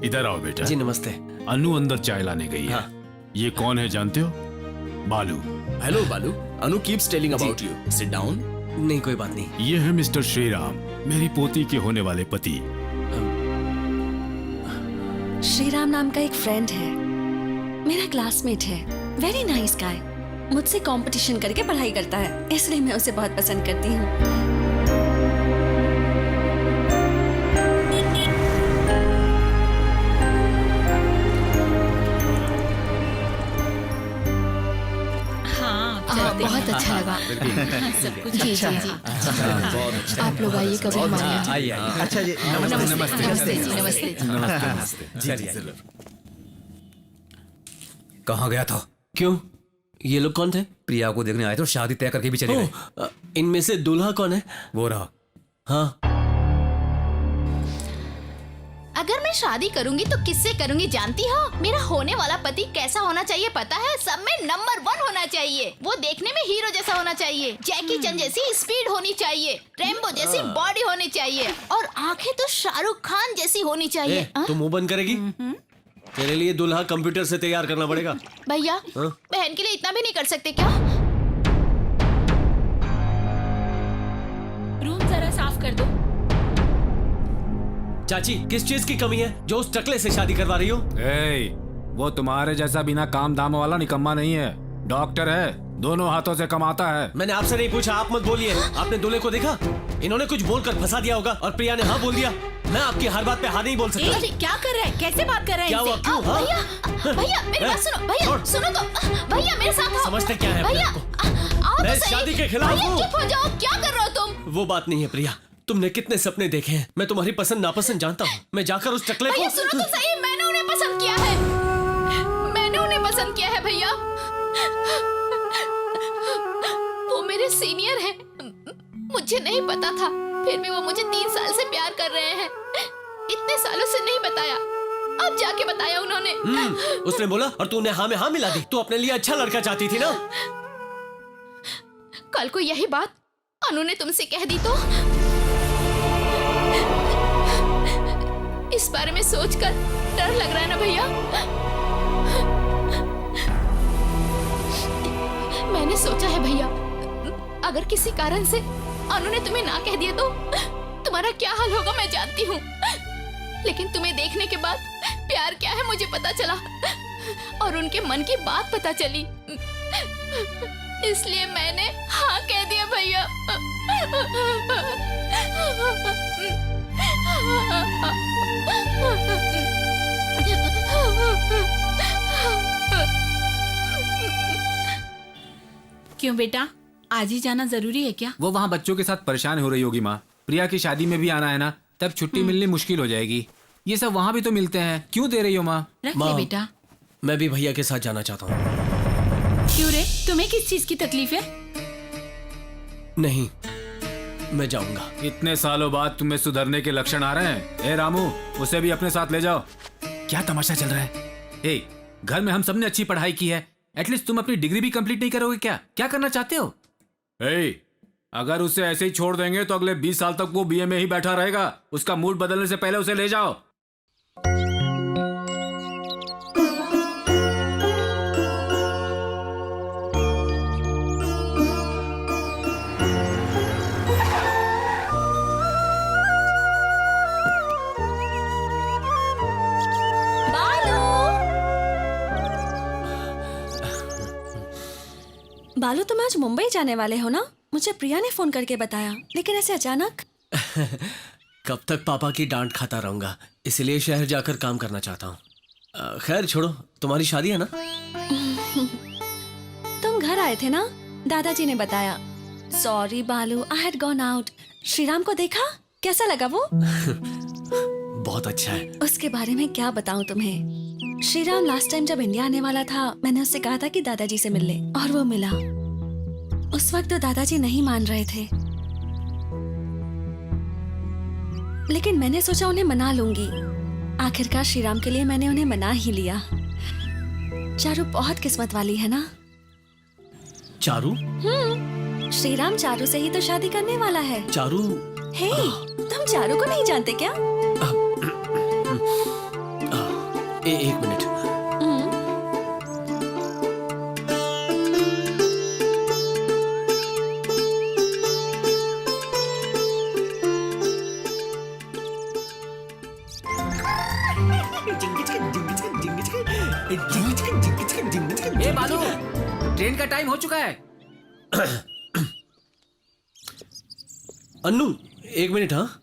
इधर आओ बेटा। जी नमस्ते। अनु अंदर चाय लाने गई है। ये कौन है जानते हो? Balu. Hello Balu, Anu keeps telling about you. Sit down. नहीं कोई बात नहीं। ये है मिस्टर श्रीराम, मेरी पोती के होने वाले पति। श्रीराम नाम का एक फ्रेंड है। मेरा क्लासमेट है, वेरी नाइस गाय। मुझसे कंपटीशन करके पढ़ाई करता है, इसलिए मैं उसे बहुत पसंद करती हूँ। बहुत अच्छा लगा सब कुछ जी जी जी आप लोग आइए कभी हमारे यहाँ। आइए आइए। अच्छा जी, नमस्ते नमस्ते जी नमस्ते जी। नमस्ते। चलिए। कहाँ गया था? क्यों? ये लोग कौन थे? प्रिया को देखने आए तो शादी तय करके भी चले गए। इनमें से दूल्हा कौन है? वो रहा। हाँ, अगर मैं शादी करूंगी तो किससे करूंगी जानती हो? मेरा होने वाला पति कैसा होना चाहिए पता है? सब में नंबर 1 होना चाहिए। वो देखने में हीरो जैसा होना चाहिए, जैकी चैन जैसी स्पीड होनी चाहिए, रैम्बो जैसी बॉडी होनी चाहिए और आंखें तो शाहरुख खान जैसी होनी चाहिए। तू मुंह बंद करेगी? तेरे लिए दूल्हा कंप्यूटर से तैयार करना पड़ेगा। भैया बहन के लिए इतना भी नहीं कर सकते क्या? रूम जरा साफ कर दो। चाची, किस चीज की कमी है जो उस टकले से शादी करवा रही हो? वो तुम्हारे जैसा बिना काम दाम वाला निकम्मा नहीं है, डॉक्टर है, दोनों हाथों से कमाता है। मैंने आपसे नहीं पूछा, आप मत बोलिए। आपने दूल्हे को देखा? इन्होंने कुछ बोलकर फंसा दिया होगा और प्रिया ने हाँ बोल दिया। मैं आपकी हर बात पे हाँ नहीं बोल सकता। क्या कर रहा है? कैसे बात कर रहा है? क्या हुआ? क्यों? हाँ? भैया मेरी बात सुनो, भैया सुनो तो, भैया मेरे साथ आओ। समझते क्या है भैया अपने को? आओ मैं तो सही। शादी के खिलाफ भैया हूँ। चुप हो जाओ, क्या कर रहे हो तुम? वो बात नहीं है प्रिया, तुमने कितने सपने देखे हैं, मैं तुम्हारी पसंद नापसंद जानता हूँ। मैं जाकर उस टकले भैया को। सुनो तो सही, मैंने उन्हें पसंद किया है, मैंने उन्हें पसंद किया है भैया। वो मेरे सीनियर हैं, मुझे नहीं पता था, फिर भी वो मुझे 3 साल से प्यार कर रहे हैं। इतने सालों से नहीं बताया, अब जाके बताया उन्होंने। उसने बोला और तूने हाँ में हाँ मिला दी। तू अपने लिए अच्छा लड़का चाहती थी ना? कल को यही बात अनु ने तुमसे कह दी तो? इस बारे में सोचकर डर लग रहा है ना भैया। मैंने सोचा है भैया, अगर किसी कारण से अनु ने तुम्हें ना कह दिया तो तुम्हारा क्या हाल होगा मैं जानती हूँ, लेकिन तुम्हें देखने के बाद प्यार क्या है मुझे पता चला और उनके मन की बात पता चली, इसलिए मैंने हाँ कह दिया भैया। क्यों बेटा, आज ही जाना जरूरी है क्या? वो वहाँ बच्चों के साथ परेशान हो रही होगी माँ। प्रिया की शादी में भी आना है ना, तब छुट्टी मिलनी मुश्किल हो जाएगी। ये सब वहाँ भी तो मिलते हैं, क्यों दे रही हो माँ? रख ले बेटा। मैं भी भैया के साथ जाना चाहता हूँ। क्यों रे, तुम्हें किस चीज की तकलीफ है? नहीं, मैं जाऊंगा। इतने सालों बाद तुम्हें सुधरने के लक्षण आ रहे हैं। ए रामू, उसे भी अपने साथ ले जाओ। क्या तमाशा चल रहा है? ए, घर में हम सबने अच्छी पढ़ाई की है, एटलीस्ट तुम अपनी डिग्री भी कंप्लीट नहीं करोगे क्या? क्या करना चाहते हो? ए, अगर उसे ऐसे ही छोड़ देंगे तो अगले 20 साल तक वो बीए में ही बैठा रहेगा। उसका मूड बदलने से पहले उसे ले जाओ। बालू, तुम आज मुंबई जाने वाले हो ना? मुझे प्रिया ने फोन करके बताया, लेकिन ऐसे अचानक। कब तक पापा की डांट खाता रहूंगा, इसलिए शहर जाकर काम करना चाहता हूँ। खैर छोड़ो, तुम्हारी शादी है ना? तुम घर आए थे ना, दादाजी ने बताया। सॉरी बालू, I had gone out. Shriram को देखा? कैसा लगा वो? बहुत अच्छा है। उसके बारे में क्या बताऊं तुम्हें। श्रीराम लास्ट टाइम जब इंडिया आने वाला था, मैंने उससे कहा था कि दादाजी से मिल ले, और वो मिला। उस वक्त तो दादाजी नहीं मान रहे थे, लेकिन मैंने सोचा उन्हें मना लूंगी। आखिरकार श्रीराम के लिए मैंने उन्हें मना ही लिया। चारू बहुत किस्मत वाली है ना? चारू? श्रीराम चारू से ही तो शादी करने वाला है। चारू? हे, तुम चारू को नहीं जानते क्या? एक मिनट। ट्रेन का टाइम हो चुका है। अन्नू, 1 मिनट। हाँ,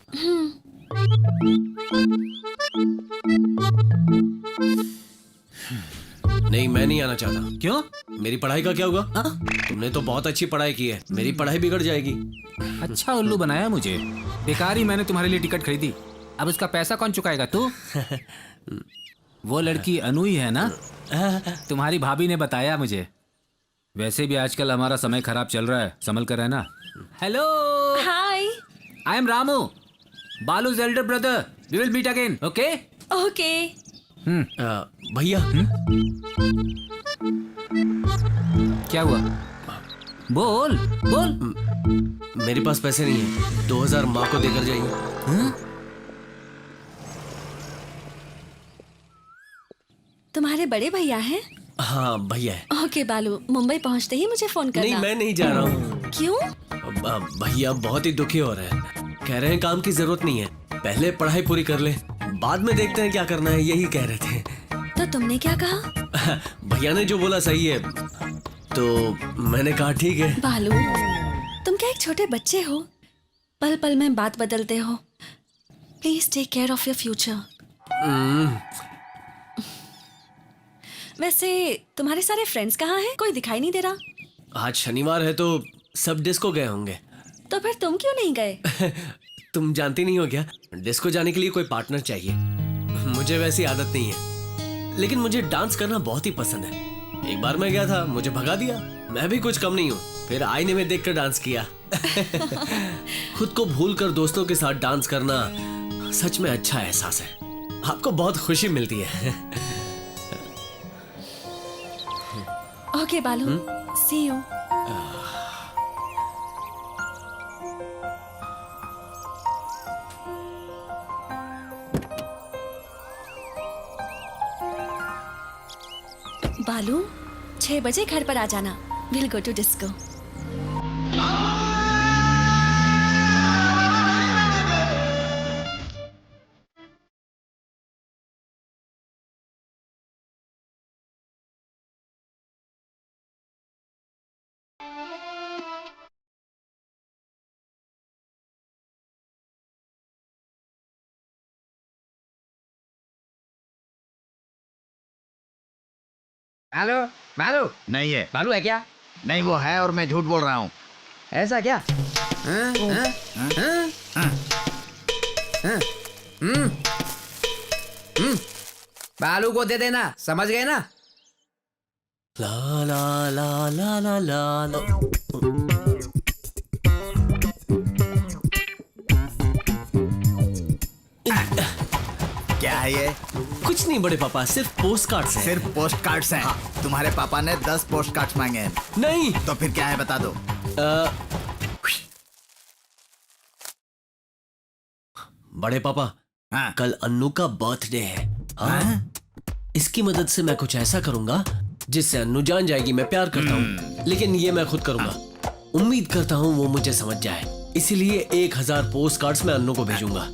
नहीं, मैं नहीं आना चाहता। क्यों? मेरी पढ़ाई का क्या होगा? तुमने तो बहुत अच्छी पढ़ाई की है, मेरी पढ़ाई बिगड़ जाएगी। अच्छा उल्लू बनाया मुझे। बेकार ही मैंने तुम्हारे लिए टिकट खरीदी। अब उसका पैसा कौन चुकाएगा? तू? वो लड़की अनु ही है ना? तुम्हारी भाभी ने बताया मुझे। वैसे भी आजकल हमारा समय खराब चल रहा है, संभल कर रहना। Hello, hi. I am Ramu, Balu's elder brother. We will meet again, okay? Okay. भैया, क्या हुआ? बोल बोल। मेरे पास पैसे नहीं है, 2000 माँ को देकर जाइए। तुम्हारे बड़े भैया हैं? हाँ, भैया है। ओके बालू, मुंबई पहुंचते ही मुझे फोन करना। नहीं, मैं नहीं जा रहा हूँ। क्यों? भैया बहुत ही दुखी हो रहे हैं, कह रहे हैं काम की जरूरत नहीं है, पहले पढ़ाई पूरी कर ले, बाद में देखते हैं क्या करना है, यही कह रहे थे। तो तुमने क्या कहा? भैया ने जो बोला सही है, तो मैंने कहा ठीक है। बालू, तुम क्या एक छोटे बच्चे हो? पल पल में बात बदलते हो। Please take care of your future. वैसे तुम्हारे सारे फ्रेंड्स कहाँ हैं? कोई दिखाई नहीं दे रहा। आज शनिवार है तो सब डिस्को गए होंगे। तो फिर तुम क्यों नहीं गए? तुम जानती नहीं हो क्या, डिस्को जाने के लिए कोई पार्टनर चाहिए। मुझे वैसी आदत नहीं है, लेकिन मुझे डांस करना बहुत ही पसंद है। एक बार मैं गया था, मुझे भगा दिया। मैं भी कुछ कम नहीं हूँ, फिर आईने में देखकर डांस किया। खुद को भूलकर दोस्तों के साथ डांस करना सच में अच्छा एहसास है, आपको बहुत खुशी मिलती है। ओके बालू, सी यू। बालू, 6 बजे घर पर आ जाना। Will go to disco. Balu, Balu नहीं है। बालू है क्या? नहीं, वो है और मैं झूठ बोल रहा हूँ। ऐसा क्या? बालू को दे देना, समझ गए ना? ला ला ला ला ला ला ला। क्या है ये? कुछ नहीं बड़े पापा, सिर्फ पोस्ट कार्ड है। सिर्फ पोस्ट कार्ड्स हैं। तुम्हारे पापा ने 10 पोस्ट कार्ड्स मांगे हैं। नहीं। तो फिर क्या है, बता दो। बड़े पापा, हाँ। कल अन्नू का बर्थडे है। हाँ? इसकी मदद से मैं कुछ ऐसा करूंगा जिससे अन्नू जान जाएगी मैं प्यार करता हूँ, लेकिन ये मैं खुद करूंगा। उम्मीद करता हूँ वो मुझे समझ जाए, इसीलिए 1000 पोस्ट कार्ड्स मैं अन्नू को भेजूंगा।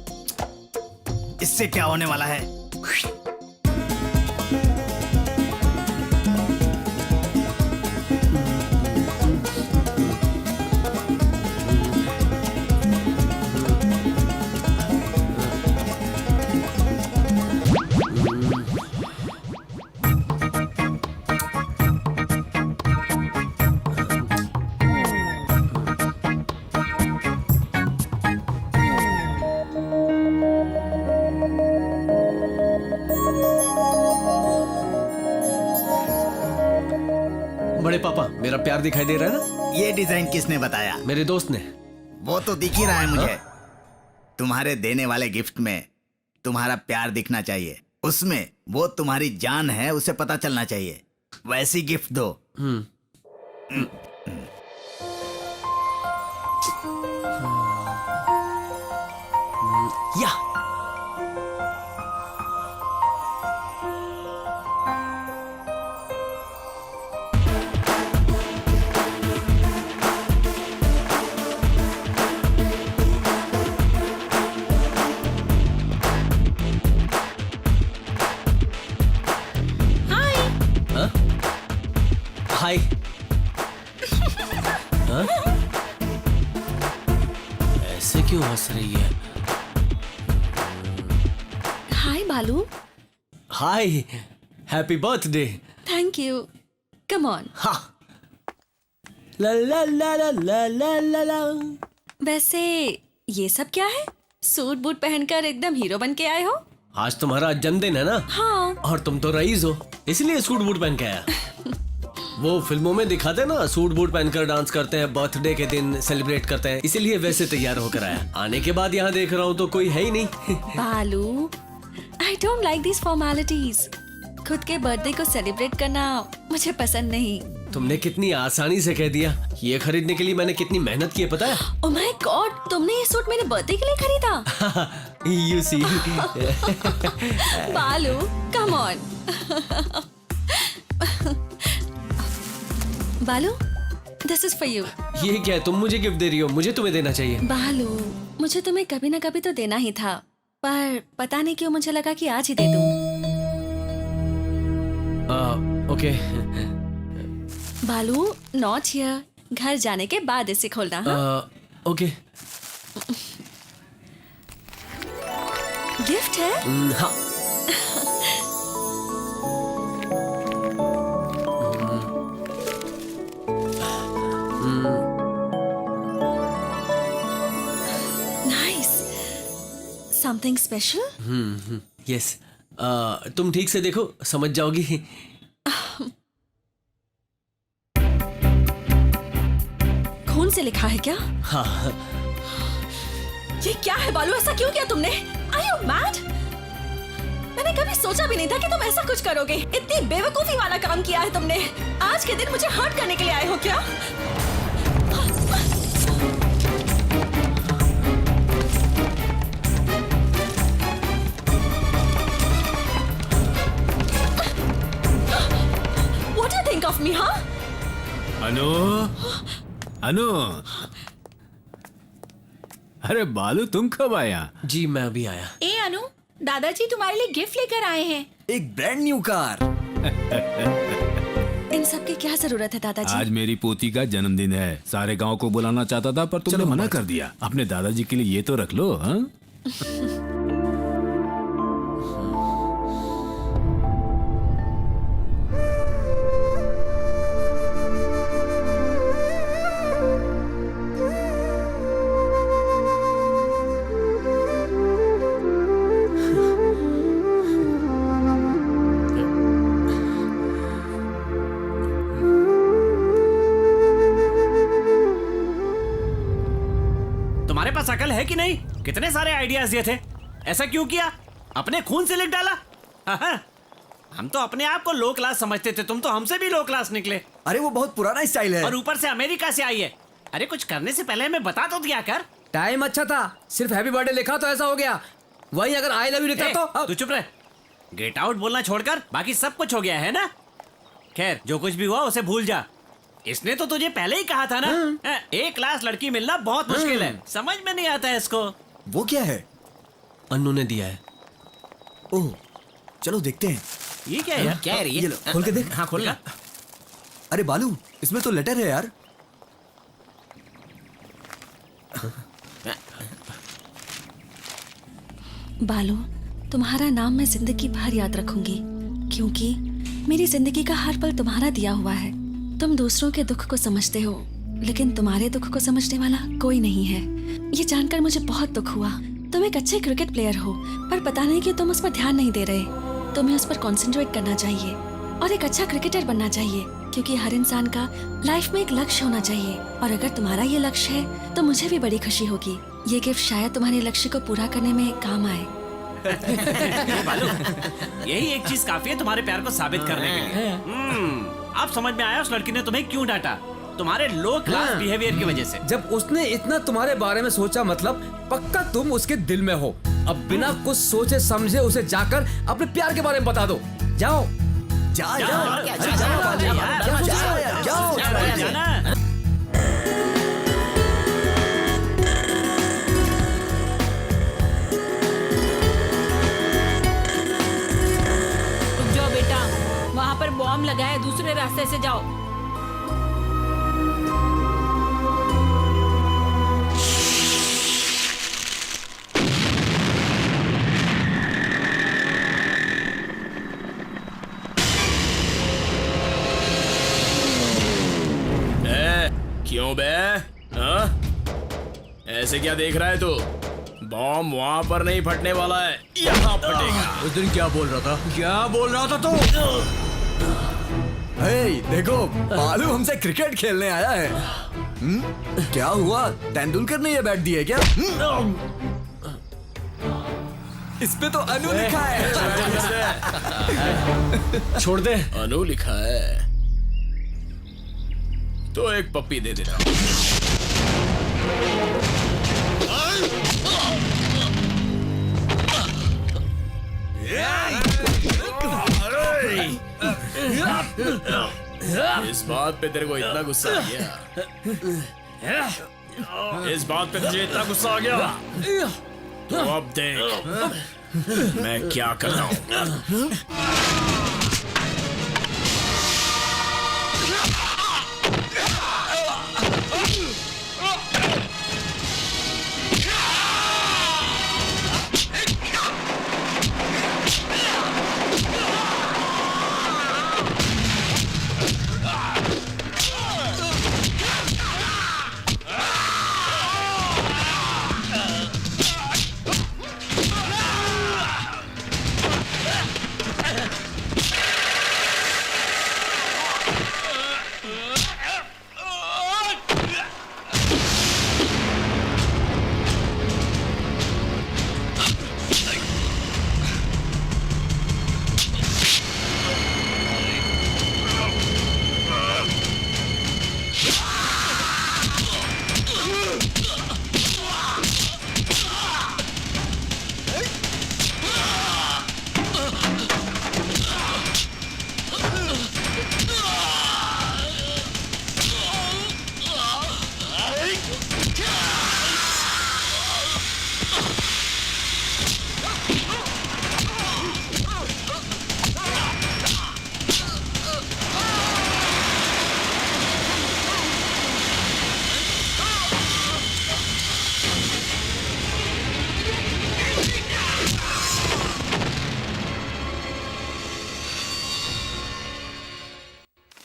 इससे क्या होने वाला है? बड़े पापा, मेरा प्यार दिखाई दे रहा है ना? ये डिजाइन किसने बताया? मेरे दोस्त ने। वो तो दिख ही रहा है मुझे। तुम्हारे देने वाले गिफ्ट में तुम्हारा प्यार दिखना चाहिए, उसमें वो तुम्हारी जान है उसे पता चलना चाहिए। वैसी गिफ्ट दो। या हाय। हाँ? ऐसे क्यों हंस रही है? Hi Balu. Hi, happy birthday. Thank you. Come on. हाँ। ला ला ला ला ला ला ला ला। वैसे ये सब क्या है? सूट बूट पहनकर एकदम हीरो बन के आए हो। आज तुम्हारा जन्मदिन है ना? हाँ। और तुम तो रईस हो, इसलिए सूट बूट पहन के आया। वो फिल्मों में दिखाते ना, सूट बूट पहनकर डांस करते हैं, बर्थडे के दिन सेलिब्रेट करते हैं, इसीलिए वैसे तैयार होकर आया। आने के बाद यहाँ देख रहा हूँ तो कोई है ही नहीं। बालू, I don't like this formalities. खुद के बर्थडे को सेलिब्रेट करना मुझे पसंद नहीं। तुमने कितनी आसानी से कह दिया। ये खरीदने के लिए मैंने कितनी मेहनत की है पता है? ओह माय गॉड, तुमने ये सूट मेरे बर्थडे के लिए खरीदा? You see। बालू, कम ऑन। बालू, दिस इज फॉर यू। ये क्या है? तुम मुझे गिफ्ट दे रही हो, मुझे तुम्हें देना चाहिए। बालू, मुझे तुम्हें कभी ना कभी तो देना ही था, पर पता नहीं क्यों मुझे लगा कि आज ही दे दूं। ओके। बालू, नॉट हियर। घर जाने के बाद इसे खोलना। हाँ? ओके। गिफ्ट है? हाँ। नाइस। Something special? यस। तुम ठीक से देखो, समझ जाओगी। खून से लिखा है क्या? हाँ। ये क्या है बालू, ऐसा क्यों किया तुमने? Are you mad? मैंने कभी सोचा भी नहीं था कि तुम ऐसा कुछ करोगे। इतनी बेवकूफी वाला काम किया है तुमने। आज के दिन मुझे हर्ट करने के लिए आए हो क्या? What do you think of me, huh? अनु, अनु, अरे बालू तुम कब आया? जी मैं अभी आया। ए अनु, दादाजी तुम्हारे लिए गिफ्ट लेकर आए हैं। एक ब्रांड न्यू कार। इन सब की क्या जरूरत है दादाजी? आज मेरी पोती का जन्मदिन है। सारे गांव को बुलाना चाहता था पर तुमने मना कर दिया। अपने दादाजी के लिए ये तो रख लो। हाँ? तुम्हारे पास अकल है कि नहीं? कितने सारे आइडियाज दिए थे, ऐसा क्यों किया? अपने खून से लिख डाला। हम तो अपने आप को लो क्लास समझते थे, तुम तो हमसे भी लो क्लास निकले। अरे वो बहुत पुराना स्टाइल है। और ऊपर से अमेरिका से आई है। अरे कुछ करने से पहले हमें बता तो दिया कर। टाइम अच्छा था, सिर्फ हैप्पी बर्थडे लिखा तो ऐसा हो गया। वही अगर आई लव यू लिखा तो तू चुप रह। गेट आउट बोलना छोड़कर बाकी सब कुछ हो गया है ना। खैर जो कुछ भी हुआ उसे भूल जा। इसने तो तुझे पहले ही कहा था ना, एक क्लास लड़की मिलना बहुत मुश्किल है। समझ में नहीं आता है इसको। वो क्या है? अन्नू ने दिया है। ओह, चलो देखते हैं। ये क्या है यार? क्या है रे ये? ये लो, खोल के देख। हाँ खोलना। अरे बालू, इसमें तो लेटर है यार। बालू, तुम्हारा नाम मैं जिंदगी भर याद रखूंगी, क्योंकि मेरी जिंदगी का हर पल तुम्हारा दिया हुआ है। तुम दूसरों के दुख को समझते हो, लेकिन तुम्हारे दुख को समझने वाला कोई नहीं है। ये जानकर मुझे बहुत दुख हुआ। तुम एक अच्छे क्रिकेट प्लेयर हो, पर पता नहीं कि तुम उस पर ध्यान नहीं दे रहे। तुम्हें उस पर कॉन्सेंट्रेट करना चाहिए और एक अच्छा क्रिकेटर बनना चाहिए, क्योंकि हर इंसान का लाइफ में एक लक्ष्य होना चाहिए। और अगर तुम्हारा ये लक्ष्य है तो मुझे भी बड़ी खुशी होगी। ये गिफ्ट शायद तुम्हारे लक्ष्य को पूरा करने में काम आए। यही एक चीज काफी है तुम्हारे प्यार को साबित करने के लिए। अब समझ में आया उस लड़की ने तुम्हें क्यों डांटा। तुम्हारे लो क्लास बिहेवियर की वजह से। जब उसने इतना तुम्हारे बारे में सोचा, मतलब पक्का तुम उसके दिल में हो। अब बिना कुछ सोचे समझे उसे जाकर अपने प्यार के बारे में बता दो। जाओ जाओ जाओ। रुक जाओ बेटा, वहाँ पर बॉम्ब लगा है, दूसरे रास्ते से जाओ। क्यों बे? हाँ? ऐसे क्या देख रहा है तू? बॉम्ब वहां पर नहीं फटने वाला है, यहाँ फटेगा। उस दिन क्या बोल रहा था? क्या बोल रहा था तू? हे, देखो बालू हमसे क्रिकेट खेलने आया है। क्या हुआ? तेंदुलकर ने ये बैट दी है क्या? इस पे तो अनु लिखा है। छोड़ दे। अनु लिखा है तो एक पप्पी दे देता हूं। इस बात पे तेरे को इतना गुस्सा आ गया? इस बात पे तुझे इतना गुस्सा आ गया? तो अब देख मैं क्या कर रहा हूं।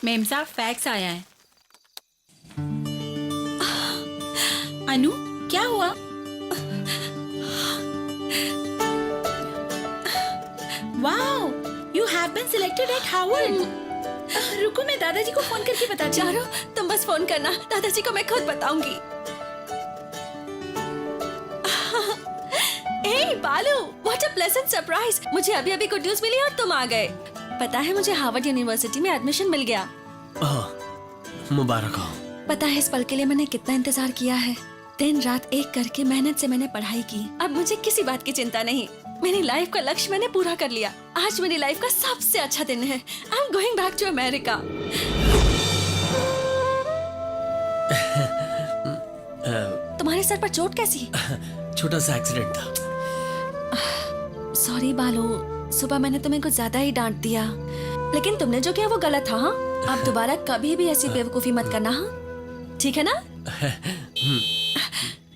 मेम साहब फैक्स आया है। अनु क्या हुआ? Wow, you have been selected at Harvard. रुको मैं दादाजी को फोन करके बताती हूँ। चारो, तुम बस फोन करना, दादाजी को मैं खुद बताऊंगी। हे बालू, व्हाट अ प्लेजेंट सरप्राइज। मुझे अभी अभी गुड न्यूज मिली और तुम आ गए। पता है मुझे हार्वर्ड यूनिवर्सिटी में एडमिशन मिल गया। मुबारक हो। पता है इस पल के लिए मैंने कितना इंतजार किया है। दिन रात एक करके मेहनत से मैंने पढ़ाई की। अब मुझे किसी बात की चिंता नहीं। मेरी लाइफ का लक्ष्य मैंने पूरा कर लिया। आज मेरी लाइफ का सबसे अच्छा दिन है। I am going back to America. तुम्हारे सर पर चोट कैसी? छोटा सा एक्सीडेंट था। सॉरी बालू, सुबह मैंने तुम्हें कुछ ज्यादा ही डांट दिया, लेकिन तुमने जो किया वो गलत था। हाँ, अब दोबारा कभी भी ऐसी बेवकूफी मत करना। हाँ, ठीक है ना?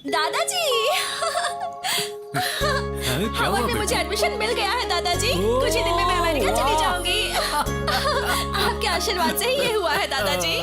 दादाजी, हार्वर्ड में मुझे एडमिशन मिल गया है दादाजी। कुछ ही दिन में मैं अमेरिका चली जाऊंगी। आपके आशीर्वाद से ही ये हुआ है दादाजी।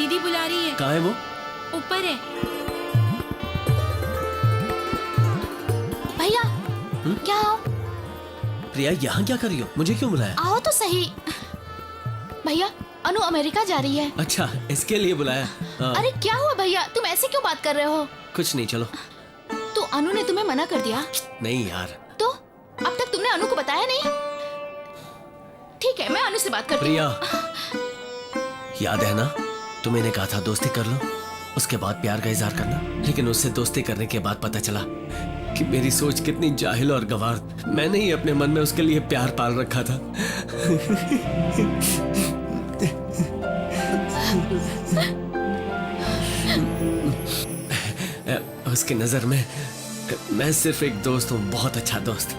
दीदी बुला रही है। कहाँ है वो? ऊपर है। भैया क्या आओ? प्रिया यहाँ क्या कर रही हो? मुझे क्यों बुलाया? आओ तो सही। भैया अनु अमेरिका जा रही है। अच्छा, इसके लिए बुलाया? हाँ। अरे क्या हुआ भैया, तुम ऐसे क्यों बात कर रहे हो? कुछ नहीं, चलो। तो अनु ने तुम्हें मना कर दिया? नहीं यार। तो अब तक तुमने अनु को बताया नहीं? ठीक है, मैं अनु से बात करती प्रिया, हूँ। याद है ना तुमने कहा था दोस्ती कर लो, उसके बाद प्यार का इजहार करना। लेकिन उससे दोस्ती करने के बाद पता चला कि मेरी सोच कितनी जाहिल और गवार। मैंने ही अपने मन में उसके लिए प्यार पाल रखा था। उसकी नजर में मैं सिर्फ एक दोस्त हूँ, बहुत अच्छा दोस्त।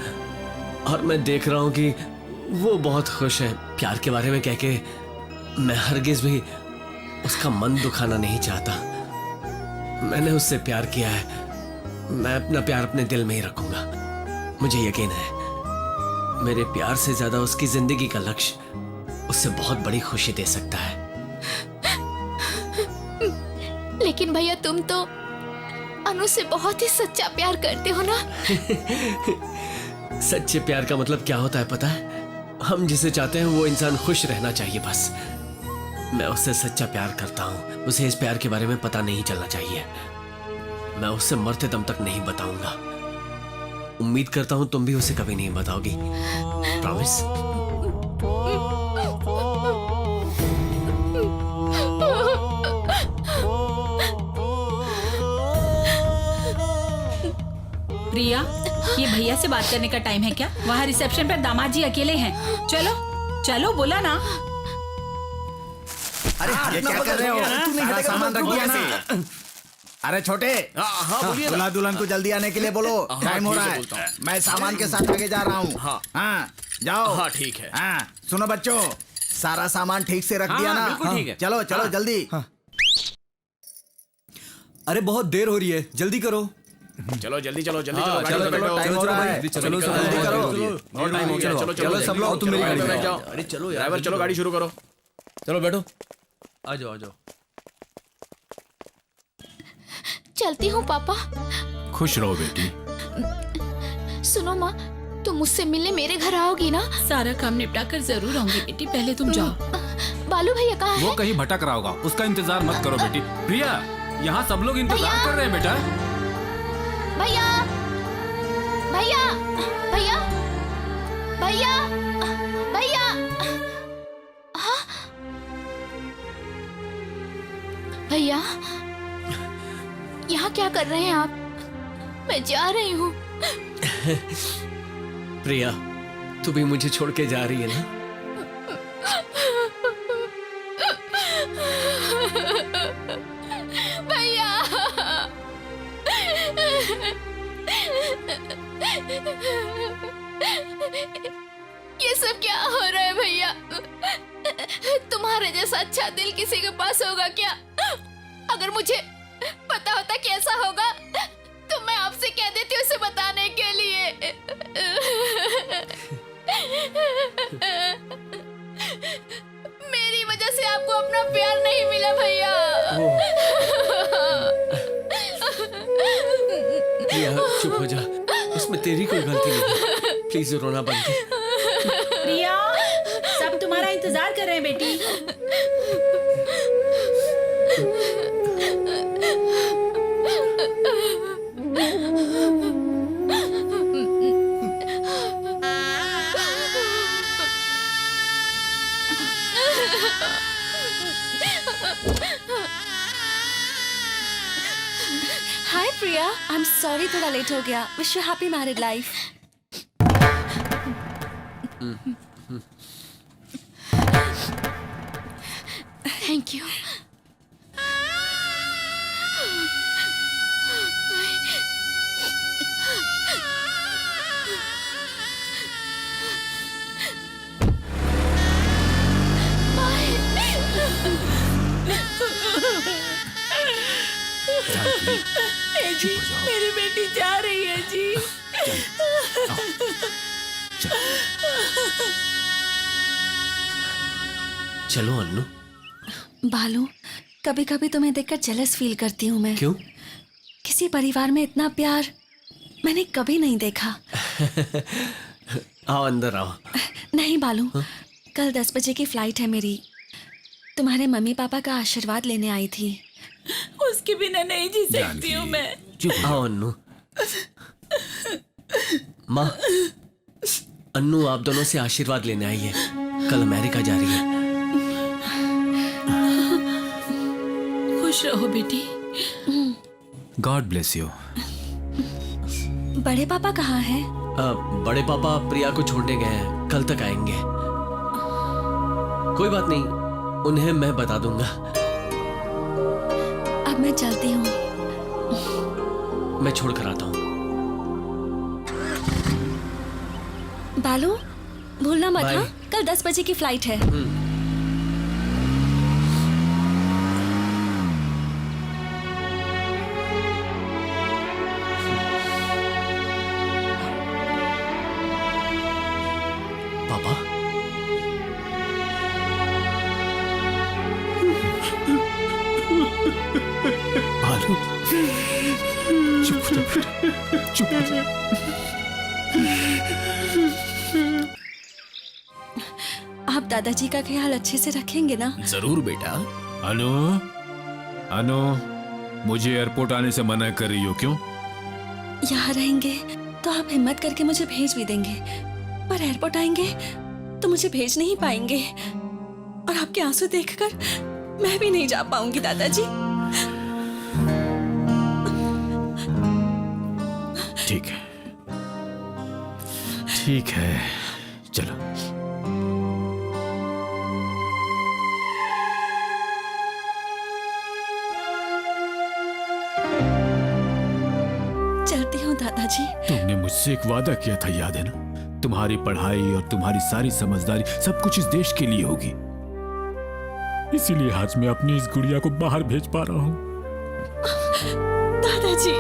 और मैं देख रहा हूँ कि वो बहुत खुश है। प्यार के बारे में कह के मैं हरगिज भी उसका मन दुखाना नहीं चाहता। मैंने उससे प्यार किया है, मैं अपना प्यार अपने दिल में ही रखूंगा। मुझे यकीन है मेरे प्यार से ज्यादा उसकी जिंदगी का लक्ष्य उससे बहुत बड़ी खुशी दे सकता है। लेकिन भैया तुम तो अनु से बहुत ही सच्चा प्यार करते हो ना? सच्चे प्यार का मतलब क्या होता है पता है? हम जिसे चाहते हैं वो इंसान खुश रहना चाहिए, बस। मैं उससे सच्चा प्यार करता हूँ। उसे इस प्यार के बारे में पता नहीं चलना चाहिए। मैं उससे मरते दम तक नहीं बताऊंगा। उम्मीद करता हूँ तुम भी उसे कभी नहीं बताओगी। प्रॉमिस? प्रिया, ये भैया से बात करने का टाइम है क्या? वहाँ रिसेप्शन पर दामाद जी अकेले हैं। चलो चलो, बोला ना। अरे ये क्या कर रहे हो? सारा सामान रख दिया ना। अरे छोटे, दूल्हा दुल्हन को जल्दी आने के लिए बोलो, टाइम हो रहा है। मैं सामान के साथ आगे जा रहा हूँ। हाँ जाओ। हाँ ठीक है। हाँ सुनो बच्चों, सारा सामान ठीक से रख दिया ना? बिल्कुल ठीक है। चलो चलो जल्दी। अरे बहुत देर हो रही है, जल्दी करो। चलो जल्दी चलो, जल्दी चलो, गाड़ी चलो में बैठो। टाइम हो रहा है। चलो जल्दी करो। बहुत टाइम हो गया। चलो चलो सब लोग, तुम मेरी गाड़ी में बैठ बैठो। जाओ। अरे चलो यार, ड्राइवर चलो, गाड़ी शुरू करो। चलो बैठो। आ जाओ आ जाओ। चलती हूँ पापा। खुश रहो बेटी। सुनो माँ, तुम मुझसे मिलने मेरे घर आओगी ना? सारा काम निपटा कर जरूर आऊंगी बेटी, पहले तुम जाओ। बालू भैया कहाँ वो है? कहीं भटक रहा होगा, उसका इंतजार मत करो बेटी। प्रिया, यहाँ सब लोग इंतजार कर रहे हैं बेटा। भैया भैया भैया भैया भैया। हाँ? भैया यहाँ क्या कर रहे हैं आप? मैं जा रही हूँ। प्रिया, तू भी मुझे छोड़ के जा रही है ना? भैया ये सब क्या हो रहा है भैया? तुम्हारे जैसा अच्छा दिल किसी के पास होगा क्या? अगर मुझे पता होता कि ऐसा होगा तो मैं आपसे कह देती उसे बताने के लिए। मेरी वजह से आपको अपना प्यार नहीं मिला भैया। प्रिया चुप हो जा, उसमें तेरी कोई गलती नहीं। प्लीज रोना बंद कर। प्रिया, सब तुम्हारा इंतजार कर रहे हैं बेटी। Hi Priya, I am sorry थोड़ा लेट हो गया। Wish you happy married life. Thank you. जी, मेरी बेटी जा रही है जी। चलो अन्नू। बालू, कभी कभी तुम्हें देखकर जेलस फील करती हूँ मैं। क्यों? किसी परिवार में इतना प्यार मैंने कभी नहीं देखा। आओ अंदर आओ। नहीं बालू, कल 10 बजे की फ्लाइट है मेरी। तुम्हारे मम्मी पापा का आशीर्वाद लेने आई थी। उसके बिना नहीं जी सकती हूँ मैं। आओ अन्नू। माँ, अन्नू आप दोनों से आशीर्वाद लेने आई है, कल अमेरिका जा रही है। खुश रहो बेटी। God bless you. बड़े पापा कहाँ हैं? बड़े पापा प्रिया को छोड़ने गए हैं, कल तक आएंगे। कोई बात नहीं, उन्हें मैं बता दूंगा। अब मैं चलती हूँ। मैं छोड़ कर आता हूँ। बालू, भूलना मत बाय। हाँ, कल 10 बजे की फ्लाइट है। पापा, बालू, चुप हो जा बेटा, चुप हो जा। आप दादाजी का ख्याल अच्छे से रखेंगे ना? जरूर बेटा। अनु, अनु, मुझे एयरपोर्ट आने से मना कर रही हो क्यों? यहाँ रहेंगे तो आप हिम्मत करके मुझे भेज भी देंगे, पर एयरपोर्ट आएंगे तो मुझे भेज नहीं पाएंगे, और आपके आंसू देखकर मैं भी नहीं जा पाऊंगी दादाजी। ठीक है, ठीक है, चलो। चलती हूँ दादाजी। तुमने मुझसे एक वादा किया था, याद है ना? तुम्हारी पढ़ाई और तुम्हारी सारी समझदारी सब कुछ इस देश के लिए होगी। इसीलिए आज मैं अपनी इस गुड़िया को बाहर भेज पा रहा हूँ। दादाजी,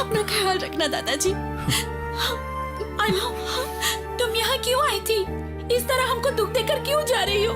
अपना ख्याल रखना दादाजी। अनु, तुम यहाँ क्यों आई थी? इस तरह हमको दुख देकर क्यों जा रही हो?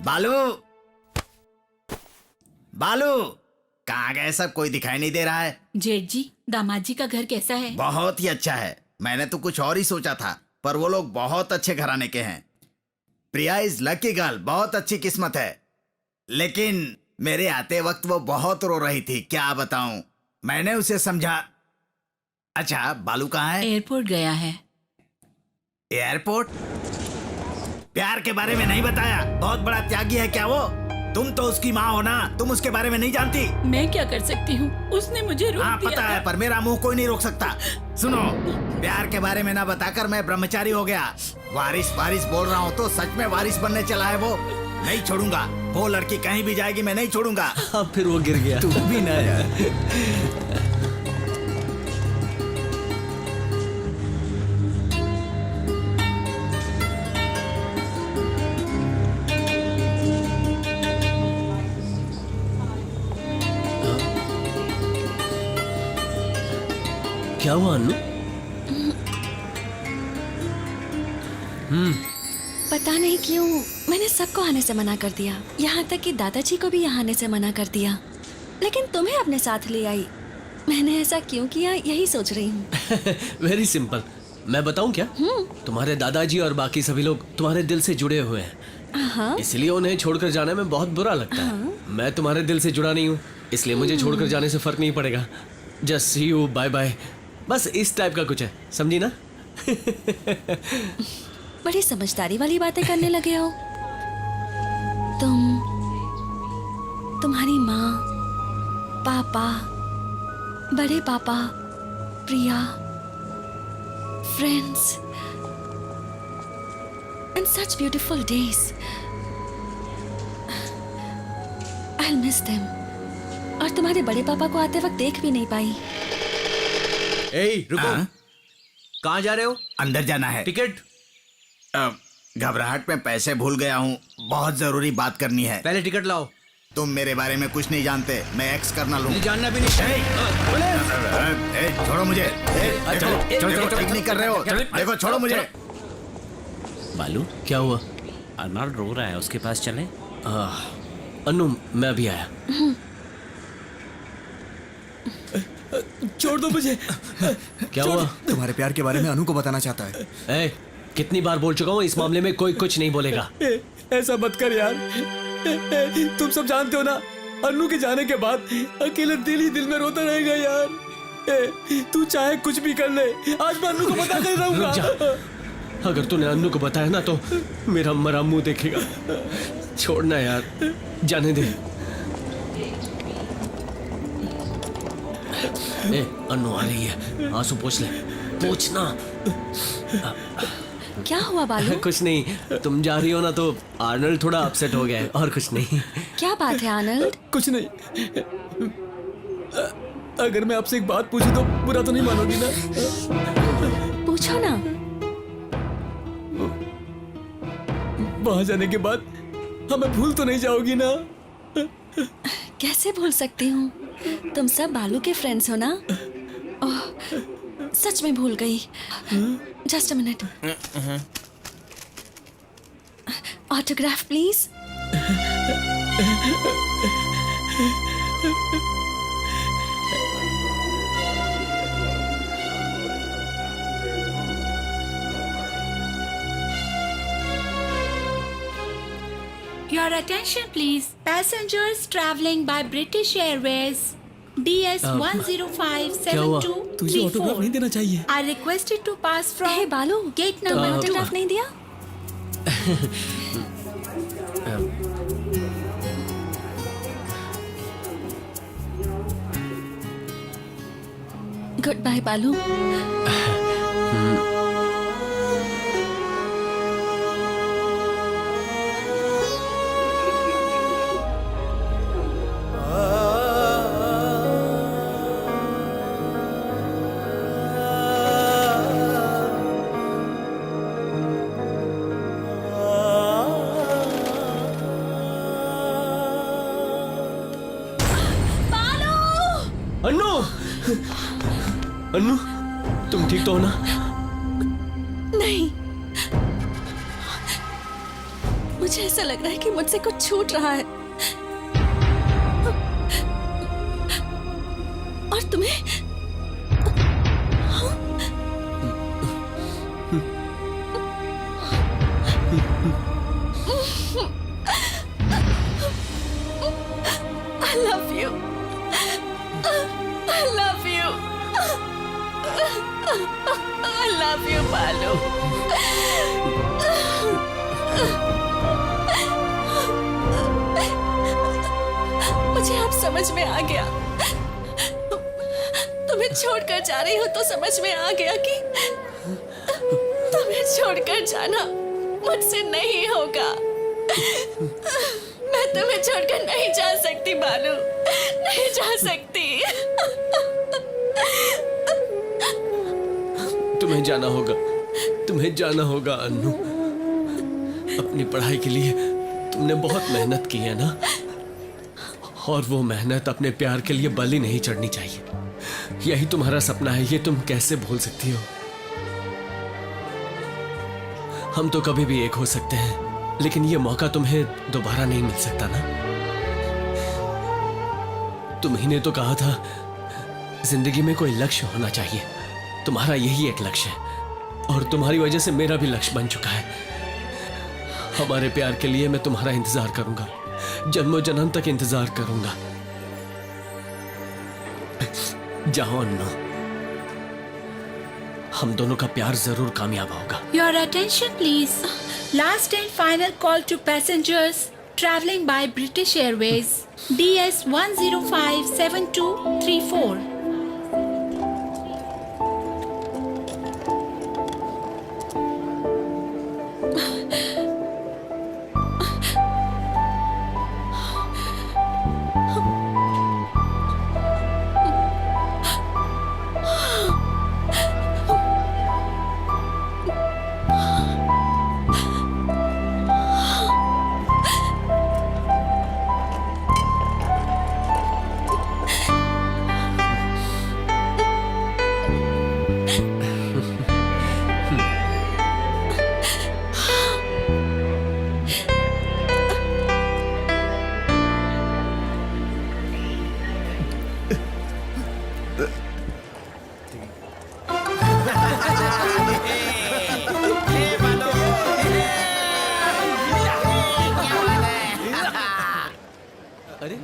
बालू, बालू, कहाँ गए सब? कोई दिखाई नहीं दे रहा है। जेठ जी, दामाद जी का घर कैसा है? बहुत ही अच्छा है। मैंने तो कुछ और ही सोचा था, पर वो लोग बहुत अच्छे घराने के हैं। प्रिया इज लकी गर्ल, बहुत अच्छी किस्मत है। लेकिन मेरे आते वक्त वो बहुत रो रही थी, क्या बताऊं। मैंने उसे समझा। अच्छा, बालू कहाँ है? एयरपोर्ट गया है। एयरपोर्ट? प्यार के बारे में नहीं बताया? बहुत बड़ा त्यागी है क्या वो? तुम तो उसकी माँ हो ना, तुम उसके बारे में नहीं जानती? मैं क्या कर सकती हूँ, उसने मुझे रोक हाँ दिया पता था। है, पर मेरा मुंह कोई नहीं रोक सकता। सुनो, प्यार के बारे में ना बताकर मैं ब्रह्मचारी हो गया। वारिस वारिस बोल रहा हूँ तो सच में वारिस बनने चला है वो। नहीं छोड़ूंगा, वो लड़की कहीं भी जाएगी मैं नहीं छोड़ूंगा। अब फिर वो गिर गया। तू भी ना यार। क्या हुआ अन्नू? पता नहीं क्यों मैंने सबको आने से मना कर दिया, यहाँ तक कि दादाजी को भी यहाँ आने से मना कर दिया, लेकिन तुम्हें अपने साथ ले आई। मैंने ऐसा क्यों किया यही सोच रही हूँ। वेरी सिंपल, मैं बताऊं क्या? तुम्हारे दादाजी और बाकी सभी लोग तुम्हारे दिल से जुड़े हुए हैं, हाँ। इसलिए उन्हें छोड़कर जाने में बहुत बुरा लगता है। मैं तुम्हारे दिल से जुड़ा नहीं हूँ, इसलिए मुझे छोड़कर जाने से फर्क नहीं पड़ेगा। Just see you, bye bye, बस इस टाइप का कुछ है, समझी ना? बड़ी समझदारी वाली बातें करने लगे हो तुम्हारी माँ, पापा, बड़े पापा, प्रिया, friends and such beautiful days. I'll miss them. और तुम्हारे बड़े पापा को आते वक्त देख भी नहीं पाई। ए, रुको। कहाँ जा रहे हो? अंदर जाना है। टिकट? घबराहट में पैसे भूल गया हूँ, बहुत जरूरी बात करनी है। पहले टिकट लाओ। तुम मेरे बारे में कुछ नहीं जानते, मैं एक्स करना लूँ। जानना भी नहीं। छोड़ो मुझे। चलो, ठीक नहीं कर रहे हो। देखो, छोड़ो मुझे। बालू, क्या हुआ? अर्नाल्ड रो रहा है, उसके पास चलें? अनु, मैं अभी आया। छोड़ दो मुझे। क्या हुआ? तुम्हारे प्यार के बारे में अनु को बताना चाहता है। ए, कितनी बार बोल चुका हूँ, इस मामले में कोई कुछ नहीं बोलेगा। ऐसा मत कर यार। तुम सब जानते हो ना, अनु के जाने के बाद अकेले दिल ही दिल में रोता रहेगा यार। तू चाहे कुछ भी कर ले, आज मैं अनु को बता कर रहूंगा। अगर तूने अन्नू को बताया ना तो मेरा मरा मुंह देखेगा। छोड़ना यार, जाने दे। ए, अन्नू आ रही है, आंसू पोंछ ले, पोंछना। क्या हुआ बालू? कुछ नहीं, तुम जा रही हो ना तो आर्नल्ड थोड़ा अपसेट हो गया है, और कुछ नहीं। क्या बात है आर्नल्ड? कुछ नहीं। अगर मैं आपसे एक बात पूछूं तो बुरा तो नहीं मानोगी ना? पूछो ना। वहां जाने के बाद हमें भूल तो नहीं जाओगी ना? कैसे भूल सकती हूँ, तुम सब बालू के फ्रेंड्स हो ना? ओह, सच में भूल गई। Just a minute. Autograph please. Your attention please. Passengers traveling by British Airways DS 1057234 तुझे ऑटोग्राफ नहीं देना चाहिए। are requested to pass hey from Balu, gate तुमने number 2. ऑटोग्राफ नहीं दिया? गुड बाय बालू। अन्नू, अन्नू, तुम ठीक तो हो ना? नहीं, मुझे ऐसा लग रहा है कि मुझसे कुछ छूट रहा है। और तुम्हें I love you. I love you. I love you, बालू। मुझे अब समझ में आ गया, तुम्हें छोड़कर जा रही हो तो समझ में आ गया कि तुम्हें छोड़कर जाना मुझसे नहीं होगा। मैं तुम्हें छोड़कर नहीं जा सकती बालू, नहीं जा सकती। तुम्हें जाना होगा, तुम्हें जाना होगा अन्नू। अपनी पढ़ाई के लिए तुमने बहुत मेहनत की है ना, और वो मेहनत अपने प्यार के लिए बलि नहीं चढ़नी चाहिए। यही तुम्हारा सपना है, ये तुम कैसे भूल सकती हो? हम तो कभी भी एक हो सकते हैं, लेकिन ये मौका तुम्हें दोबारा नहीं मिल सकता ना। तुम्ही तो कहा था जिंदगी में कोई लक्ष्य होना चाहिए। तुम्हारा यही एक लक्ष्य है और तुम्हारी वजह से मेरा भी लक्ष्य बन चुका है। हमारे प्यार के लिए मैं तुम्हारा इंतजार करूंगा, जन्मों जन्म तक इंतजार करूंगा। जाओ अन्नू, हम दोनों का प्यार जरूर कामयाब होगा। Your attention please. Last and final call to passengers traveling by British Airways DS 1057234. अरे